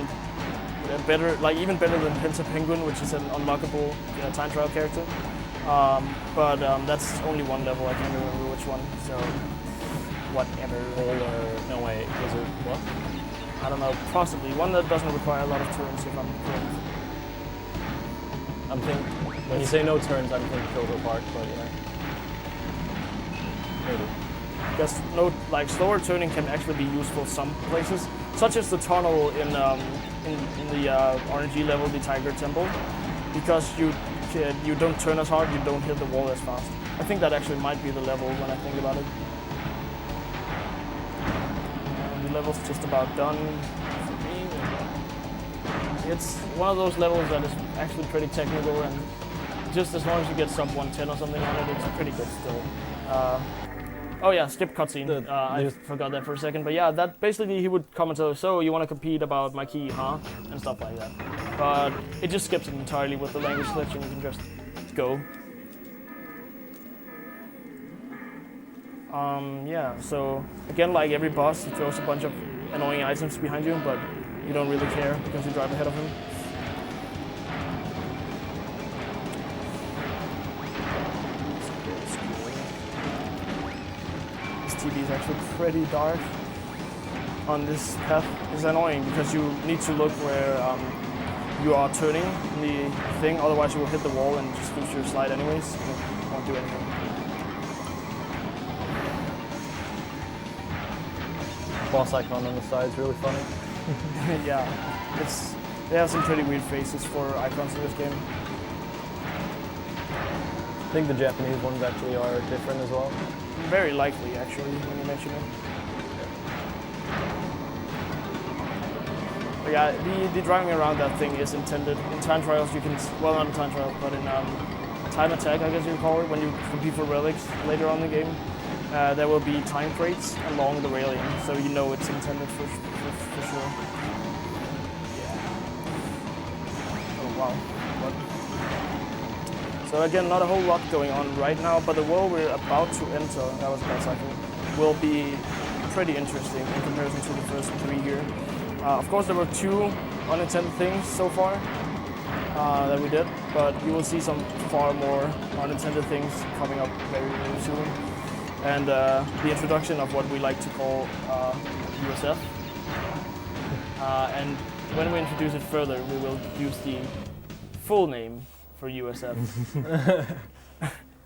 Speaker 2: better, like even better than Penta Penguin, which is an unlockable time trial character. But that's only one level. I can't remember which one. So whatever.
Speaker 3: No way, is it what?
Speaker 2: I don't know. Possibly one that doesn't require a lot of turns. If I'm correct.
Speaker 3: I'm thinking, when you say no turns, I'm thinking Coco Park, but yeah. Maybe.
Speaker 2: Because like slower turning can actually be useful some places, such as the tunnel in the RNG level, the Tiger Temple, because you don't turn as hard, you don't hit the wall as fast. I think that actually might be the level when I think about it. The level's just about done for me. It's one of those levels that is actually pretty technical, and just as long as you get sub 110 or something on it, it's pretty good still. Oh yeah, skip cutscene. I forgot that for a second, but yeah, that basically he would comment, so you want to compete about my key, huh? And stuff like that. But it just skips it entirely with the language switch, and you can just go. Yeah, so again, like every boss, he throws a bunch of annoying items behind you, but you don't really care because you drive ahead of him. TV is actually pretty dark on this path. It's annoying because you need to look where you are turning in the thing, otherwise you will hit the wall and just lose your slide anyways. You won't do anything.
Speaker 3: Boss icon on the side is really funny.
Speaker 2: Yeah, they have some pretty weird faces for icons in this game.
Speaker 3: I think the Japanese ones actually are different as well.
Speaker 2: Very likely, actually, when you mention it. But yeah, the driving around that thing is intended. In time trials, you can, well, not in time trials, but in time attack, I guess you call it, when you compete for relics later on in the game, there will be time crates along the railing, so you know it's intended for sure. Yeah. Oh wow. What? So again, not a whole lot going on right now, but the world we're about to enter, that was a bad cycle, will be pretty interesting in comparison to the first 3 here. Of course, there were 2 unintended things so far that we did, but you will see some far more unintended things coming up very, very soon. And the introduction of what we like to call USF. And when we introduce it further, we will use the full name for USF.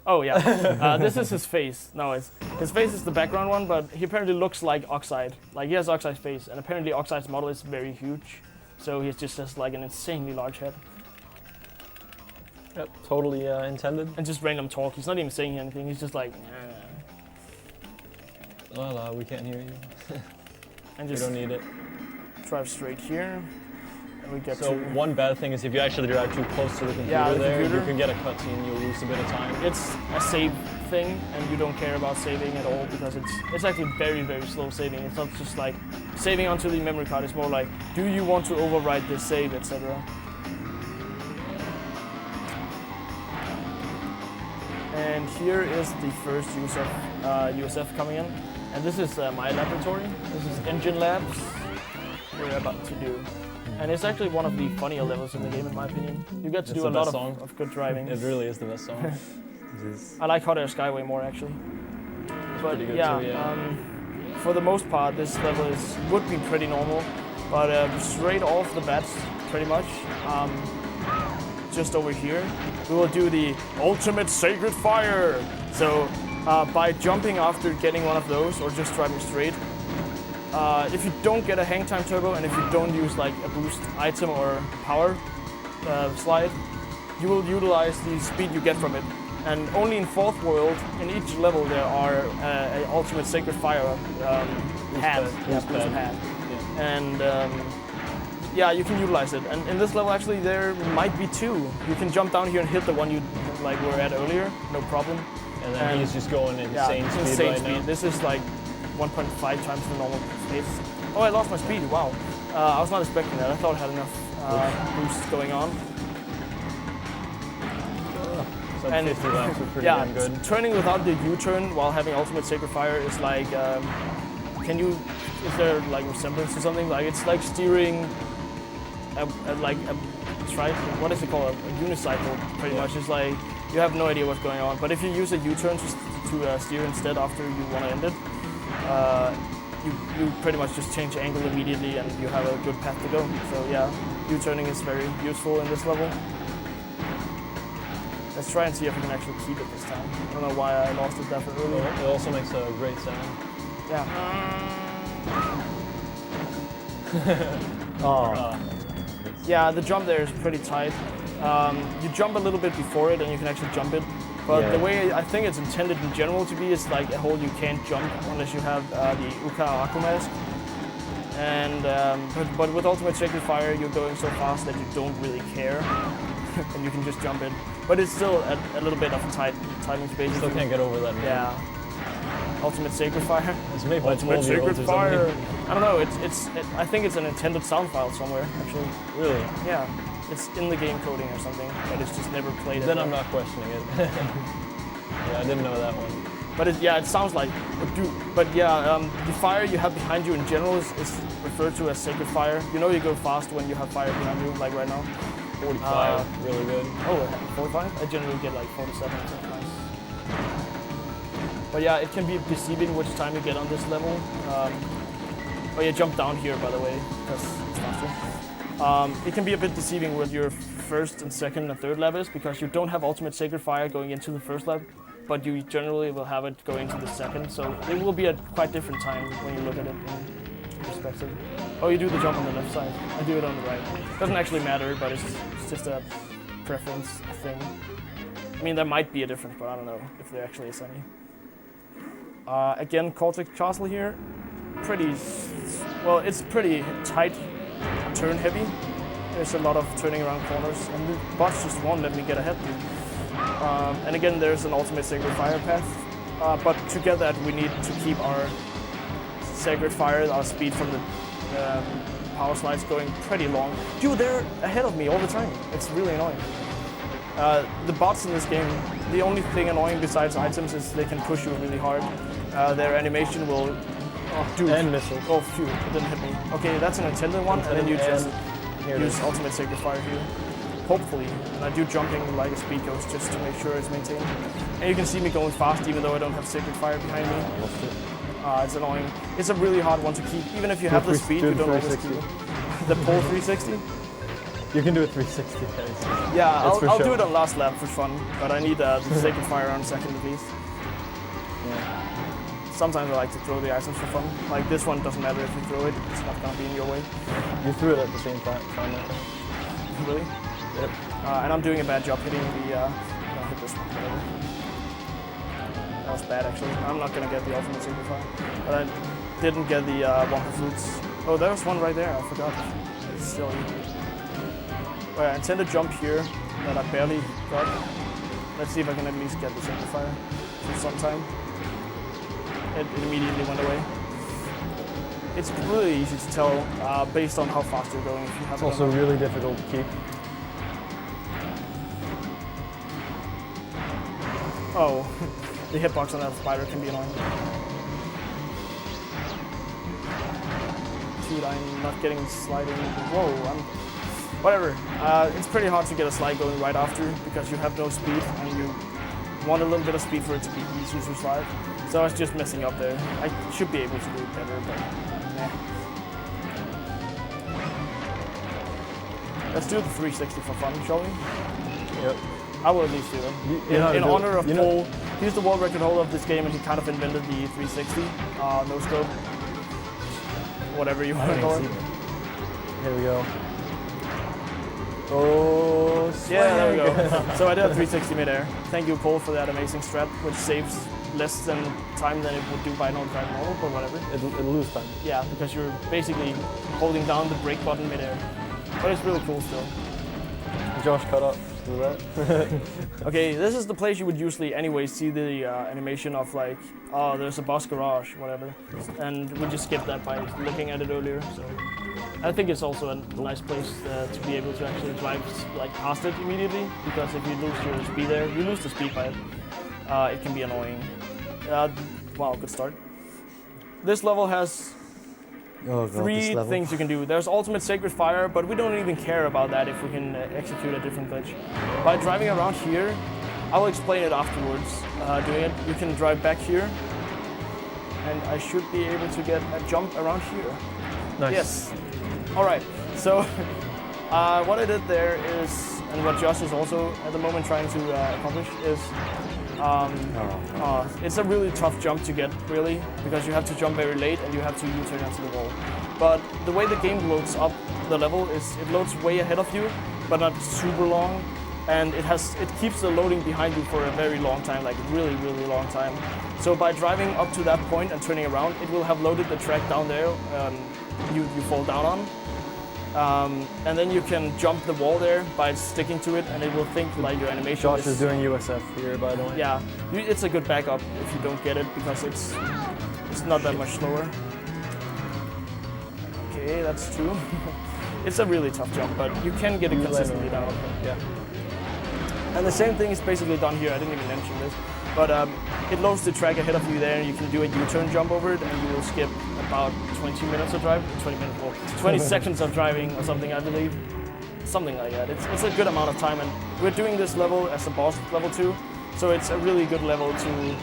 Speaker 2: Oh yeah, this is his face. No, his face is the background one, but he apparently looks like Oxide. Like he has Oxide's face, and apparently Oxide's model is very huge, so he just has like an insanely large head.
Speaker 3: Yep, totally intended.
Speaker 2: And just random talk. He's not even saying anything. He's just like,
Speaker 3: La, we can't hear you.
Speaker 2: and
Speaker 3: We
Speaker 2: just
Speaker 3: don't need it.
Speaker 2: drive straight here. And we get
Speaker 3: So
Speaker 2: to.
Speaker 3: one bad thing is if you actually drive too close to the computer
Speaker 2: Yeah, the
Speaker 3: there,
Speaker 2: computer.
Speaker 3: you can get a cutscene. You'll lose a bit of time.
Speaker 2: It's a save thing, and you don't care about saving at all because it's actually very, very slow saving. It's not just like saving onto the memory card. It's more like, do you want to overwrite this save, etc. And here is the first USF coming in. And this is my laboratory. This is Engine Labs we're about to do. And it's actually one of the funnier levels in the game, in my opinion. You get to
Speaker 3: It's
Speaker 2: do a
Speaker 3: the
Speaker 2: lot
Speaker 3: best song.
Speaker 2: of good driving.
Speaker 3: It really is the best song.
Speaker 2: I like Hot Air Skyway more, actually. But
Speaker 3: pretty good
Speaker 2: yeah,
Speaker 3: too, yeah.
Speaker 2: For the most part, this level would be pretty normal. But straight off the bat, pretty much, just over here, we will do the ultimate sacred fire. So by jumping after getting one of those, or just driving straight, if you don't get a hang time turbo, and if you don't use like a boost item or power slide, you will utilize the speed you get from it. And only in Fourth World, in each level, there are an ultimate sacred fire pad.
Speaker 3: Boost pad.
Speaker 2: Pad. And yeah, you can utilize it. And in this level, actually, there might be two. You can jump down here and hit the one you like were at earlier, no problem.
Speaker 3: And then he's just going insane
Speaker 2: it's
Speaker 3: speed
Speaker 2: insane
Speaker 3: right
Speaker 2: speed.
Speaker 3: now.
Speaker 2: This is like 1.5 times the normal speed. Oh, I lost my speed. Wow. I was not expecting that. I thought I had enough boosts going on.
Speaker 3: Sub
Speaker 2: And
Speaker 3: 50 laps are pretty
Speaker 2: yeah,
Speaker 3: damn good.
Speaker 2: turning without the U-turn while having ultimate sacred fire is like, is there like resemblance to something? Like it's like steering what is it called? A unicycle, pretty much. It's like you have no idea what's going on. But if you use a U-turn to steer instead after you want to end it, you pretty much just change angle immediately and you have a good path to go. So yeah, U-turning is very useful in this level. Let's try and see if we can actually keep it this time. I don't know why I lost it that early.
Speaker 3: It also makes a great sound.
Speaker 2: Yeah. Yeah, the jump there is pretty tight. You jump a little bit before it and you can actually jump it. But the way I think it's intended in general to be is like a hole you can't jump unless you have the Uka Aku mask. And but with Ultimate Sacred Fire, you're going so fast that you don't really care, and you can just jump in. But it's still a little bit of a tight timing space.
Speaker 3: Still can't get over that. Man.
Speaker 2: Yeah. Ultimate Sacred Fire.
Speaker 3: It's made by
Speaker 2: Ultimate
Speaker 3: 12-year-olds
Speaker 2: Sacred
Speaker 3: or
Speaker 2: Fire.
Speaker 3: something.
Speaker 2: I don't know. I think it's an intended sound file somewhere actually.
Speaker 3: Really?
Speaker 2: Yeah. It's in the game coding or something, but it's just never played.
Speaker 3: Then I'm not questioning it. Yeah, I didn't know that one.
Speaker 2: But it sounds like. The fire you have behind you in general is referred to as sacred fire. You know you go fast when you have fire behind you, like right now.
Speaker 3: 45, really good.
Speaker 2: Oh, 45? I generally get like 47, so nice. But yeah, it can be deceiving which time you get on this level. Oh yeah, jump down here by the way, because it's faster. It can be a bit deceiving with your first and second and third lap is because you don't have ultimate sacred fire going into the first lap, but you generally will have it going into the second, so it will be a quite different time when you look at it in perspective. Oh, you do the jump on the left side. I do it on the right. Doesn't actually matter, but it's just a preference thing. I mean, there might be a difference, but I don't know if there actually is any. Again, Cortex Castle here. It's pretty tight, turn heavy. There's a lot of turning around corners, and the bots just won't let me get ahead. And again, there's an ultimate sacred fire path, but to get that, we need to keep our sacred fire, our speed from the power slides going pretty long. Dude, they're ahead of me all the time. It's really annoying. The bots in this game, the only thing annoying besides items is they can push you really hard. Their animation will... Oh, dude.
Speaker 3: And missiles.
Speaker 2: Oh, phew, it didn't hit me. Okay, that's an intended one, and then you just use ultimate sacred fire here. Hopefully, and I do jumping like a speed coach just to make sure it's maintained. And you can see me going fast even though I don't have sacred fire behind me. It's annoying. It's a really hard one to keep. Even if you have the speed, you don't always keep it. The pole 360?
Speaker 3: You can do a 360, guys.
Speaker 2: Yeah,
Speaker 3: That's for
Speaker 2: I'll do
Speaker 3: sure.
Speaker 2: it on last lap for fun, but I need the sacred fire on second at least.
Speaker 3: Yeah.
Speaker 2: Sometimes I like to throw the items for fun. Like this one doesn't matter if you throw it, it's not gonna be in your way.
Speaker 3: You threw it at the same time, I think.
Speaker 2: Really?
Speaker 3: Yep.
Speaker 2: And I'm doing a bad job hitting the, I'm gonna hit this one, whatever. That was bad actually. I'm not gonna get the ultimate sacred fire. But I didn't get the Wumpa Fruits. Oh, there was one right there, I forgot. It's silly. Oh, yeah, I intend to jump here, that I barely got. Let's see if I can at least get the sacred fire for some time. It immediately went away. It's really easy to tell based on how fast you're going if you have
Speaker 3: It's
Speaker 2: it
Speaker 3: also
Speaker 2: or not.
Speaker 3: really difficult to keep.
Speaker 2: Oh, the hitbox on that spider can be annoying. Dude, I'm not getting sliding. Whoa, whatever. It's pretty hard to get a slide going right after because you have no speed and you want a little bit of speed for it to be easy to slide. So I was just messing up there. I should be able to do it better, but eh. Let's do the 360 for fun, shall we?
Speaker 3: Yep.
Speaker 2: I will at least do it.
Speaker 3: You know how to
Speaker 2: In
Speaker 3: do it.
Speaker 2: honor of
Speaker 3: You know-
Speaker 2: Paul, he's the world record holder of this game and he kind of invented the 360 no scope. Whatever you
Speaker 3: I
Speaker 2: want to
Speaker 3: haven't
Speaker 2: call
Speaker 3: even
Speaker 2: it.
Speaker 3: seen it. Here we go. Oh,
Speaker 2: Yeah, there we
Speaker 3: swag.
Speaker 2: go. So I did a 360 midair. Thank you, Paul, for that amazing strat, which saves less than time than it would do by normal, but whatever.
Speaker 3: It'll lose time.
Speaker 2: Yeah, because you're basically holding down the brake button midair. But it's really cool still.
Speaker 3: Josh cut up. Do that.
Speaker 2: Okay, this is the place you would usually anyway see the animation of like, oh, there's a boss garage, whatever. And we just skipped that by looking at it earlier. So I think it's also a nice place to be able to actually drive like past it immediately. Because if you lose your speed there, you lose the speed by it. It can be annoying. Wow, good start. This level has
Speaker 5: Oh god,
Speaker 2: three
Speaker 5: this level.
Speaker 2: things you can do. There's ultimate sacred fire, but we don't even care about that if we can execute a different glitch. By driving around here, I will explain it afterwards. Doing it, you can drive back here, and I should be able to get a jump around here.
Speaker 3: Nice.
Speaker 2: Yes. All right. So what I did there is, and what Josh is also at the moment trying to accomplish is. It's a really tough jump to get, really, because you have to jump very late and you have to U-turn onto the wall. But the way the game loads up the level is it loads way ahead of you, but not super long, and it keeps the loading behind you for a very long time, like really, really long time. So by driving up to that point and turning around, it will have loaded the track down there you fall down on. And then you can jump the wall there by sticking to it, and it will think like your animation
Speaker 3: Josh is doing USF here, by the way.
Speaker 2: yeah, it's a good backup if you don't get it because it's not that much slower. Okay, that's true. It's a really tough jump, but you can get it consistently down.
Speaker 3: Yeah.
Speaker 2: And the same thing is basically done here. I didn't even mention this, but it loads the track ahead of you there, and you can do a U-turn jump over it, and you will skip about 20 minutes of drive. 20 seconds of driving or something, I believe. Something like that. It's a good amount of time, and we're doing this level as a boss level 2, so it's a really good level to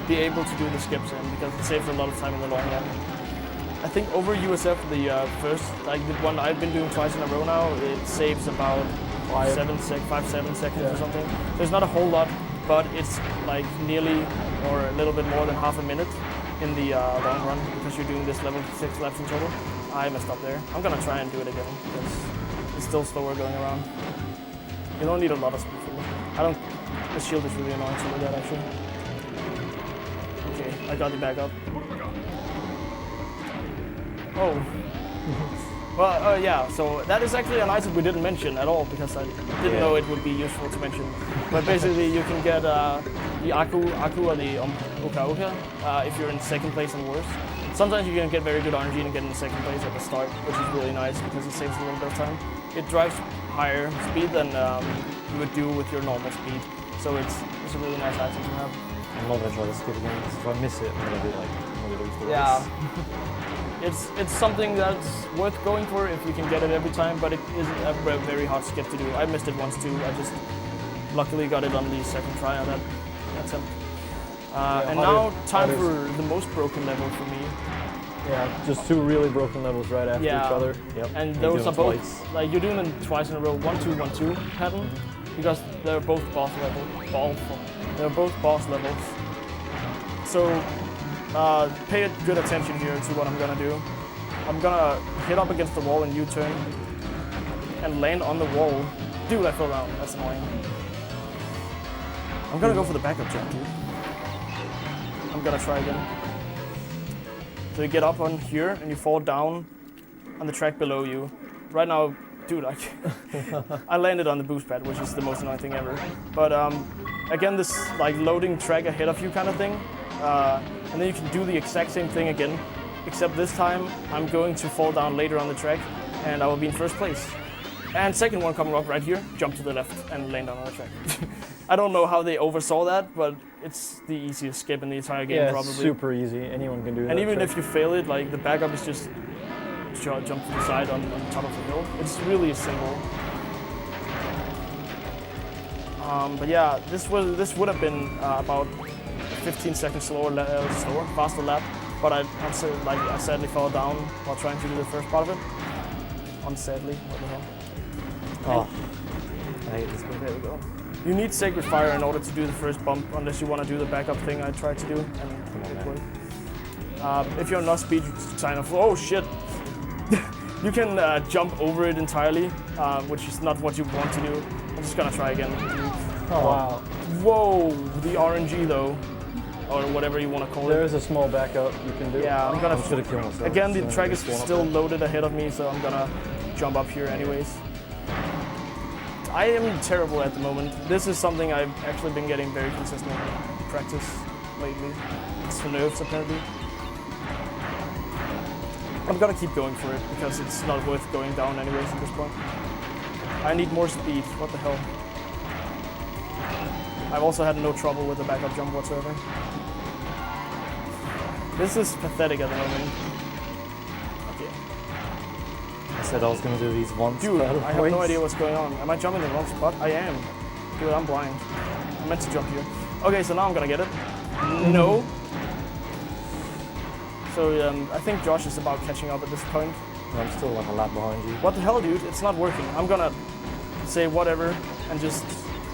Speaker 2: be able to do the skips in because it saves a lot of time in the long run. I think over USF, the first, like the one I've been doing twice in a row now, it saves about 5-7 seconds or something. So it's not a whole lot, but it's like nearly or a little bit more than half a minute in the long run because you're doing this level 6 laps in total. I messed up there. I'm gonna try and do it again because it's still slower going around. You don't need a lot of speed for this. The shield is really annoying to look at actually. Okay, I got the back up. Oh. Well, yeah, so that is actually an item we didn't mention at all because I didn't know it would be useful to mention. But basically you can get the Aku or the Uka if you're in second place and worse. Sometimes you can get very good RNG and get in second place at the start, which is really nice because it saves a little bit of time. It drives higher speed than you would do with your normal speed. So it's a really nice item to have.
Speaker 5: I'm not gonna try to skip again because if I miss it, I'm gonna be like, I'm gonna lose the race.
Speaker 2: Yeah. It's something that's worth going for if you can get it every time, but it isn't a very hard skip to do. I missed it once too. I just luckily got it on the second try on that attempt. And now time for the most broken level for me.
Speaker 3: Yeah, just two really broken levels right after
Speaker 2: Yeah.
Speaker 3: each other.
Speaker 5: Yep.
Speaker 2: And
Speaker 5: You
Speaker 2: those
Speaker 5: do
Speaker 2: are
Speaker 5: them
Speaker 2: both
Speaker 5: twice.
Speaker 2: like you're doing them twice in a row, 1-2, 1-2 pattern, because they're both boss levels. So pay good attention here to what I'm gonna do. I'm gonna hit up against the wall and U-turn and land on the wall. Dude, I fell down. That's annoying. I'm gonna go for the backup jump, dude. I'm gonna try again. So you get up on here and you fall down on the track below you. Right now, dude, I landed on the boost pad, which is the most annoying thing ever. But again, this like loading track ahead of you kind of thing. And then you can do the exact same thing again, except this time I'm going to fall down later on the track and I will be in first place. And second one coming up right here, jump to the left and land on the track. I don't know how they oversaw that, but it's the easiest skip in the entire game,
Speaker 3: Yeah,
Speaker 2: probably.
Speaker 3: it's super easy. Anyone can do that.
Speaker 2: And even
Speaker 3: trick.
Speaker 2: if you fail it, like the backup is just jump to the side on top of the hill. It's really simple. But yeah, this would have been about 15 seconds faster lap. But I sadly fell down while trying to do the first part of it. Unsadly, what the hell?
Speaker 5: Oh, I hate this bit.
Speaker 2: There we go. You need Sacred Fire in order to do the first bump, unless you want to do the backup thing I tried to do, and it worked. If you're not speed, you sign off. Oh shit! You can jump over it entirely, which is not what you want to do. I'm just gonna try again.
Speaker 3: Oh, wow.
Speaker 2: Whoa, the RNG though, or whatever you want to call it.
Speaker 3: There is a small backup you can do.
Speaker 2: Yeah, I'm gonna.
Speaker 5: I'm gonna kill myself.
Speaker 2: Again, the
Speaker 5: So
Speaker 2: track is
Speaker 5: just one up
Speaker 2: still
Speaker 5: there.
Speaker 2: loaded ahead of me, so I'm gonna jump up here anyways. I am terrible at the moment. This is something I've actually been getting very consistent practice lately. It's for nerves apparently. I'm gonna keep going for it because it's not worth going down anyways at this point. I need more speed. What the hell? I've also had no trouble with the backup jump whatsoever. This is pathetic at the moment. Okay.
Speaker 5: I said I was gonna do these once.
Speaker 2: Dude,
Speaker 5: per
Speaker 2: I have no
Speaker 5: race.
Speaker 2: idea what's going on. Am I jumping in the wrong spot? I am. Dude, I'm blind. I meant to jump here. Okay, so now I'm gonna get it. No. So I think Josh is about catching up at this point.
Speaker 5: I'm still like a lap behind you.
Speaker 2: What the hell, dude? It's not working. I'm gonna say whatever and just...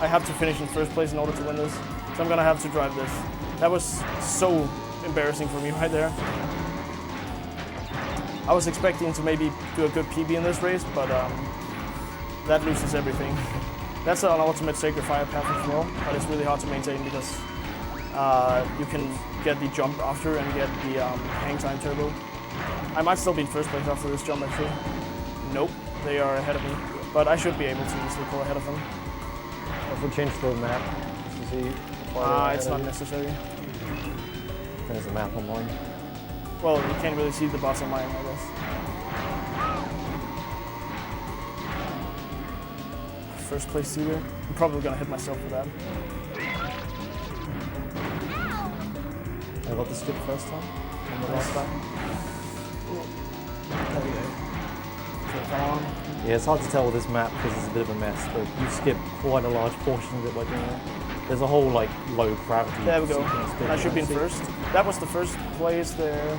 Speaker 2: I have to finish in first place in order to win this. So I'm gonna have to drive this. That was so embarrassing for me right there. I was expecting to maybe do a good PB in this race, but that loses everything. That's an ultimate Sacred Fire path as well, but it's really hard to maintain because you can get the jump after and get the hang time turbo. I might still be in first place after this jump actually. Nope, they are ahead of me, but I should be able to easily pull ahead of them.
Speaker 3: If we change the map to see.
Speaker 2: It's not necessary.
Speaker 5: There's a map online.
Speaker 2: Well, you can't really see the bottom line, I guess. First place seater. I'm probably gonna hit myself for that.
Speaker 5: I got the skip first time.
Speaker 2: And the last time. There we go. Okay, come on.
Speaker 5: Yeah, it's hard to tell with this map because it's a bit of a mess, but you skip quite a large portion of it by doing it. There's a whole like low gravity.
Speaker 2: There we go.
Speaker 5: sequence bit
Speaker 2: I should be in
Speaker 5: you can
Speaker 2: first. That was the first place there.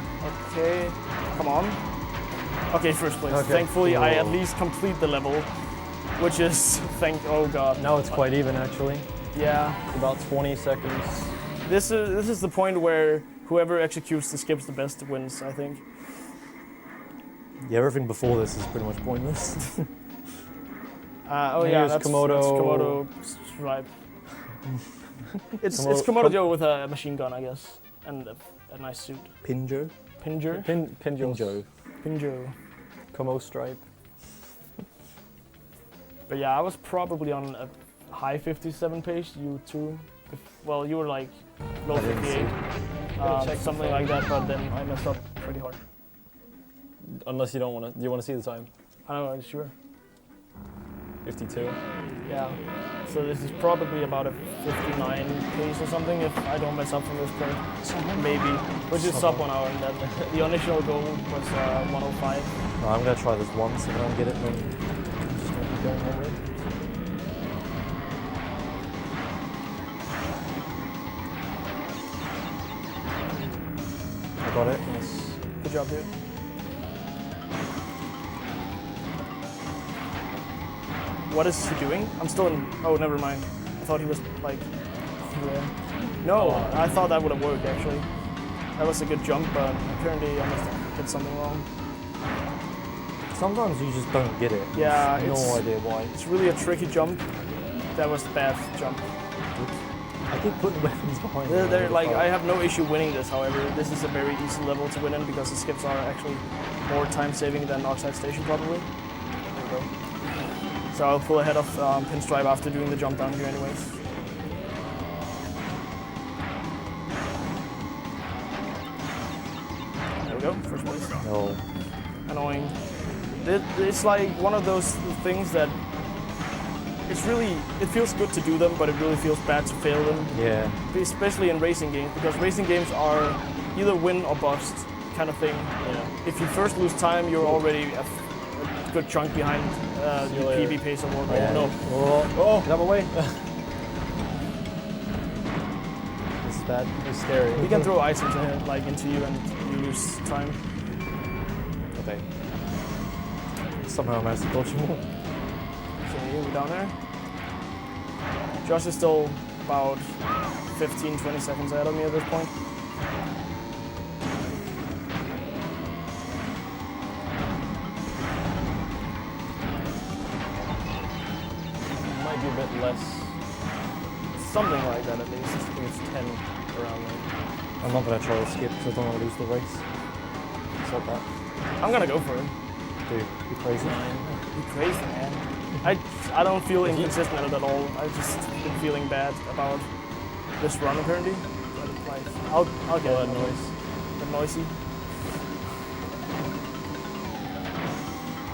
Speaker 2: Okay, come on. Okay, first place.
Speaker 3: Okay.
Speaker 2: Thankfully, I at
Speaker 5: Whoa.
Speaker 2: least complete the level, which is oh god.
Speaker 3: Now it's quite even actually.
Speaker 2: Yeah.
Speaker 3: It's about 20 seconds.
Speaker 2: This is the point where whoever executes the skips the best wins, I think.
Speaker 5: see. Yeah, everything before this is pretty much pointless.
Speaker 2: Oh
Speaker 3: Here's
Speaker 2: yeah, that's Komodo stripe. It's Komodo Joe with a machine gun, I guess, and a nice suit.
Speaker 5: Pinjo?
Speaker 2: Pinger?
Speaker 3: Pinjo.
Speaker 2: Pinjo.
Speaker 3: Como stripe.
Speaker 2: But yeah, I was probably on a high 57 pace. You too. Well, you were like low
Speaker 5: I didn't
Speaker 2: 58,
Speaker 3: Check the
Speaker 2: something
Speaker 3: phone.
Speaker 2: like that. But then I messed up pretty hard.
Speaker 3: Unless you don't want to. You want to see the time?
Speaker 2: I don't know, sure.
Speaker 3: 52.
Speaker 2: Yeah. So this is probably about a 59 pace or something if I don't mess up from this point. Maybe. Which is sub 1 hour and then the initial goal was 105.
Speaker 5: No, I'm gonna try this once and then get it, then just gonna keep going over it. I got it.
Speaker 3: Yes. Good
Speaker 2: job, dude. What is he doing? I'm still in. Oh, never mind. I thought he was like. Yeah. No, I thought that would have worked actually. That was a good jump, but apparently I must have did something wrong.
Speaker 5: Sometimes you just don't get it.
Speaker 2: Yeah,
Speaker 5: No idea why.
Speaker 2: It's really a tricky jump. That was a bad jump.
Speaker 5: I keep putting weapons behind me.
Speaker 2: They're like, I have no issue winning this, however. This is a very easy level to win in because the skips are actually more time saving than Oxide Station probably. There we go. So I'll pull ahead of Pinstripe after doing the jump down here anyways. There we go, first place.
Speaker 5: No.
Speaker 2: Annoying. It's like one of those things that it feels good to do them, but it really feels bad to fail them.
Speaker 5: Yeah.
Speaker 2: Especially in racing games, because racing games are either win or bust kind of thing.
Speaker 3: Yeah.
Speaker 2: If you first lose time, you're already a good chunk behind the PB pace or whatever.
Speaker 5: Yeah.
Speaker 2: No.
Speaker 5: Oh, get out of my way. This is bad.
Speaker 3: It's scary.
Speaker 2: He can throw items ahead, like into you, and you lose time.
Speaker 5: Okay. Somehow I managed to dodge them all.
Speaker 2: Okay, we're down there. Josh is still about 15-20 seconds ahead of me at this point.
Speaker 3: Might be a bit less.
Speaker 2: Something like that at least.
Speaker 3: I think it's 10 around there.
Speaker 5: I'm not gonna try to skip because I don't want to lose the race. It's like that.
Speaker 2: I'm gonna go for it.
Speaker 5: Dude, you crazy?
Speaker 2: You're crazy, man. I don't feel inconsistent at all. I've just been feeling bad about this run apparently. But like, I'll get
Speaker 3: that
Speaker 2: it.
Speaker 3: noise.
Speaker 2: The noisy.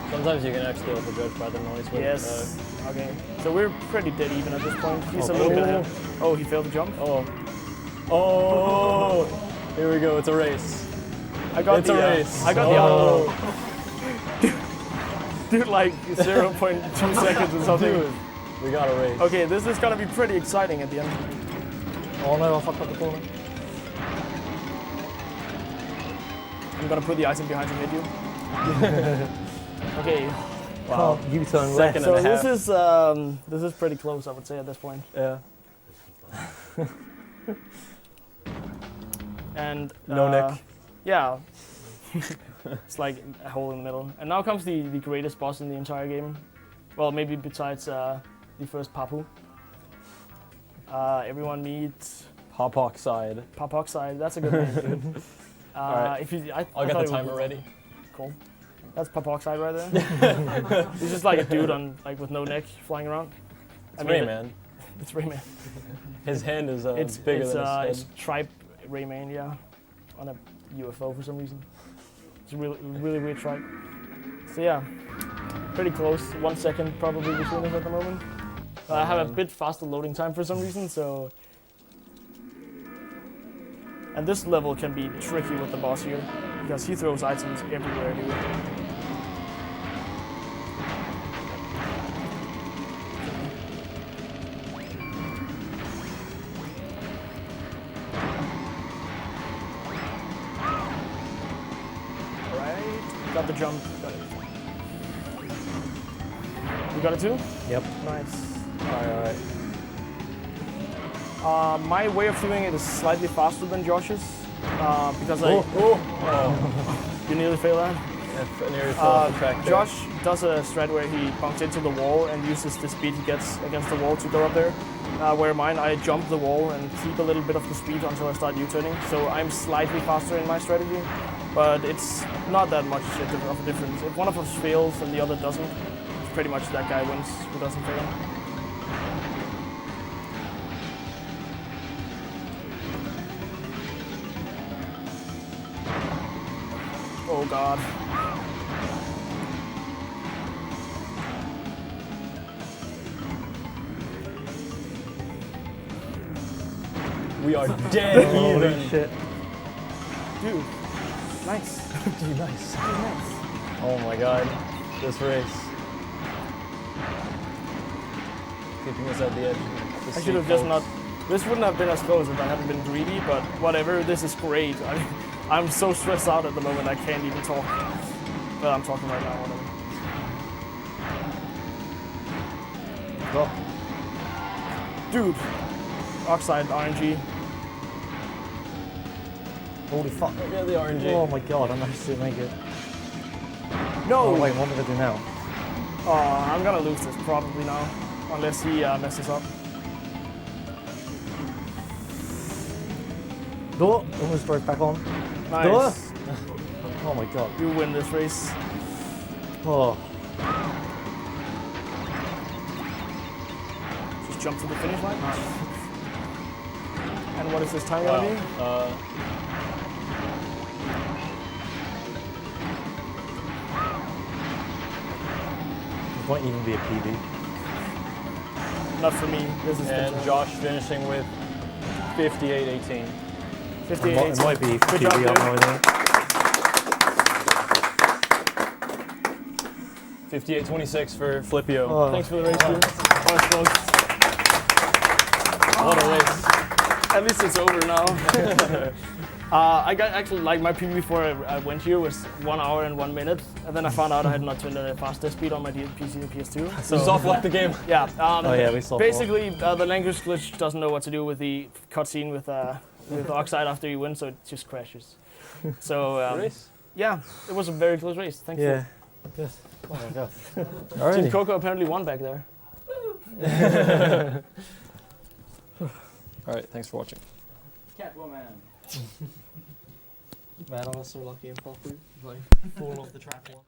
Speaker 3: Sometimes you can actually overjudge by the noise. But,
Speaker 2: Yes. Okay. So we're pretty dead even at this point. He's a
Speaker 5: Okay.
Speaker 2: little bit ahead. Oh, he failed the jump.
Speaker 3: Oh, here we go. It's a race.
Speaker 2: I got
Speaker 3: It's
Speaker 2: the
Speaker 3: a race.
Speaker 2: I got
Speaker 3: Oh.
Speaker 2: the dude, like 0.2 seconds or something.
Speaker 3: Dude, we got a race.
Speaker 2: Okay, this is gonna be pretty exciting at the end.
Speaker 5: Oh no, I fucked up the corner.
Speaker 2: I'm gonna put the item behind to hit you. Okay.
Speaker 5: Wow. U-turn left.
Speaker 3: Second
Speaker 2: So
Speaker 3: and a half.
Speaker 2: this is pretty close, I would say, at this point.
Speaker 3: Yeah.
Speaker 2: And
Speaker 3: No neck.
Speaker 2: Yeah. It's like a hole in the middle. And now comes the greatest boss in the entire game. Well, maybe besides the first Papu. Everyone meets
Speaker 3: Pop Oxide.
Speaker 2: Pop Oxide. That's a good name, dude.
Speaker 3: Alright.
Speaker 2: If you,
Speaker 3: I'll
Speaker 2: I
Speaker 3: get
Speaker 2: thought
Speaker 3: the
Speaker 2: it would
Speaker 3: timer
Speaker 2: be-
Speaker 3: ready.
Speaker 2: Cool. That's Pop Oxide right there. He's just like a dude on with no neck flying around.
Speaker 3: It's Rayman.
Speaker 2: It's Rayman.
Speaker 3: His hand is
Speaker 2: It's
Speaker 3: bigger
Speaker 2: it's,
Speaker 3: than his
Speaker 2: it's
Speaker 3: head.
Speaker 2: tripe Rayman, yeah, on a UFO for some reason. It's a really weird tripe. So yeah, pretty close. 1 second probably between us at the moment. I have a
Speaker 3: man.
Speaker 2: bit faster loading time for some reason, so. And this level can be tricky with the boss here because he throws items everywhere, dude. Alright, got the jump, got it. You got it too?
Speaker 5: Yep.
Speaker 2: Nice.
Speaker 3: Alright.
Speaker 2: My way of doing it is slightly faster than Josh's because you nearly failed that.
Speaker 3: I nearly fell off the track there.
Speaker 2: Josh does a strat where he bumps into the wall and uses the speed he gets against the wall to go up there. Where mine, I jump the wall and keep a little bit of the speed until I start U-turning. So I'm slightly faster in my strategy, but it's not that much of a difference. If one of us fails and the other doesn't, it's pretty much that guy wins who doesn't fail. Oh god.
Speaker 3: We are dead
Speaker 5: Holy
Speaker 3: even.
Speaker 5: shit.
Speaker 2: Dude, nice.
Speaker 3: Dude, nice. Oh my god, this race. Keeping us at the edge. of the
Speaker 2: I
Speaker 3: seat,
Speaker 2: should have just
Speaker 3: folks.
Speaker 2: not. This wouldn't have been as close if I hadn't been greedy, but whatever, this is great. I mean, I'm so stressed out at the moment I can't even talk. But I'm talking right now. Whatever.
Speaker 5: Go.
Speaker 2: Dude, Oxide RNG.
Speaker 5: Holy fuck.
Speaker 3: Yeah, the RNG.
Speaker 5: Oh my god, I managed to make it.
Speaker 2: No!
Speaker 5: Oh wait, what am I gonna do now?
Speaker 2: I'm gonna lose this probably now, unless he messes up.
Speaker 5: Door! Almost broke back on.
Speaker 2: Nice.
Speaker 5: Door! Oh my god.
Speaker 2: You win this race.
Speaker 5: Oh.
Speaker 2: Just jump to the finish line. And what is this time gonna be?
Speaker 5: This might even be a PB.
Speaker 2: Not for me. This is
Speaker 3: And
Speaker 2: the
Speaker 3: Josh finishing with 58-18.
Speaker 2: 58.
Speaker 5: It might be
Speaker 2: Good job,
Speaker 5: PB,
Speaker 2: dude.
Speaker 5: I have no idea.
Speaker 3: 58-26 for Flippio.
Speaker 5: Oh.
Speaker 2: Thanks for the race, dude. Alright, folks.
Speaker 3: What a race.
Speaker 2: At least it's over now. I got actually like my PB before I went here was 1 hour and 1 minute, and then I found out I had not turned on a faster speed on my PC and PS2.
Speaker 3: So soft locked the game.
Speaker 2: Yeah.
Speaker 5: Oh yeah, we saw.
Speaker 2: Basically, the language glitch doesn't know what to do with the cutscene with Oxide after you win, so it just crashes. So
Speaker 3: Race?
Speaker 2: yeah, it was a very close race. Thank
Speaker 5: Yeah. Yes. Oh my god.
Speaker 2: you. Team
Speaker 5: Alrighty.
Speaker 2: Coco apparently won back there.
Speaker 3: All right, thanks for watching.
Speaker 4: Catwoman.
Speaker 2: Man, I was so lucky and properly like fall off the track one.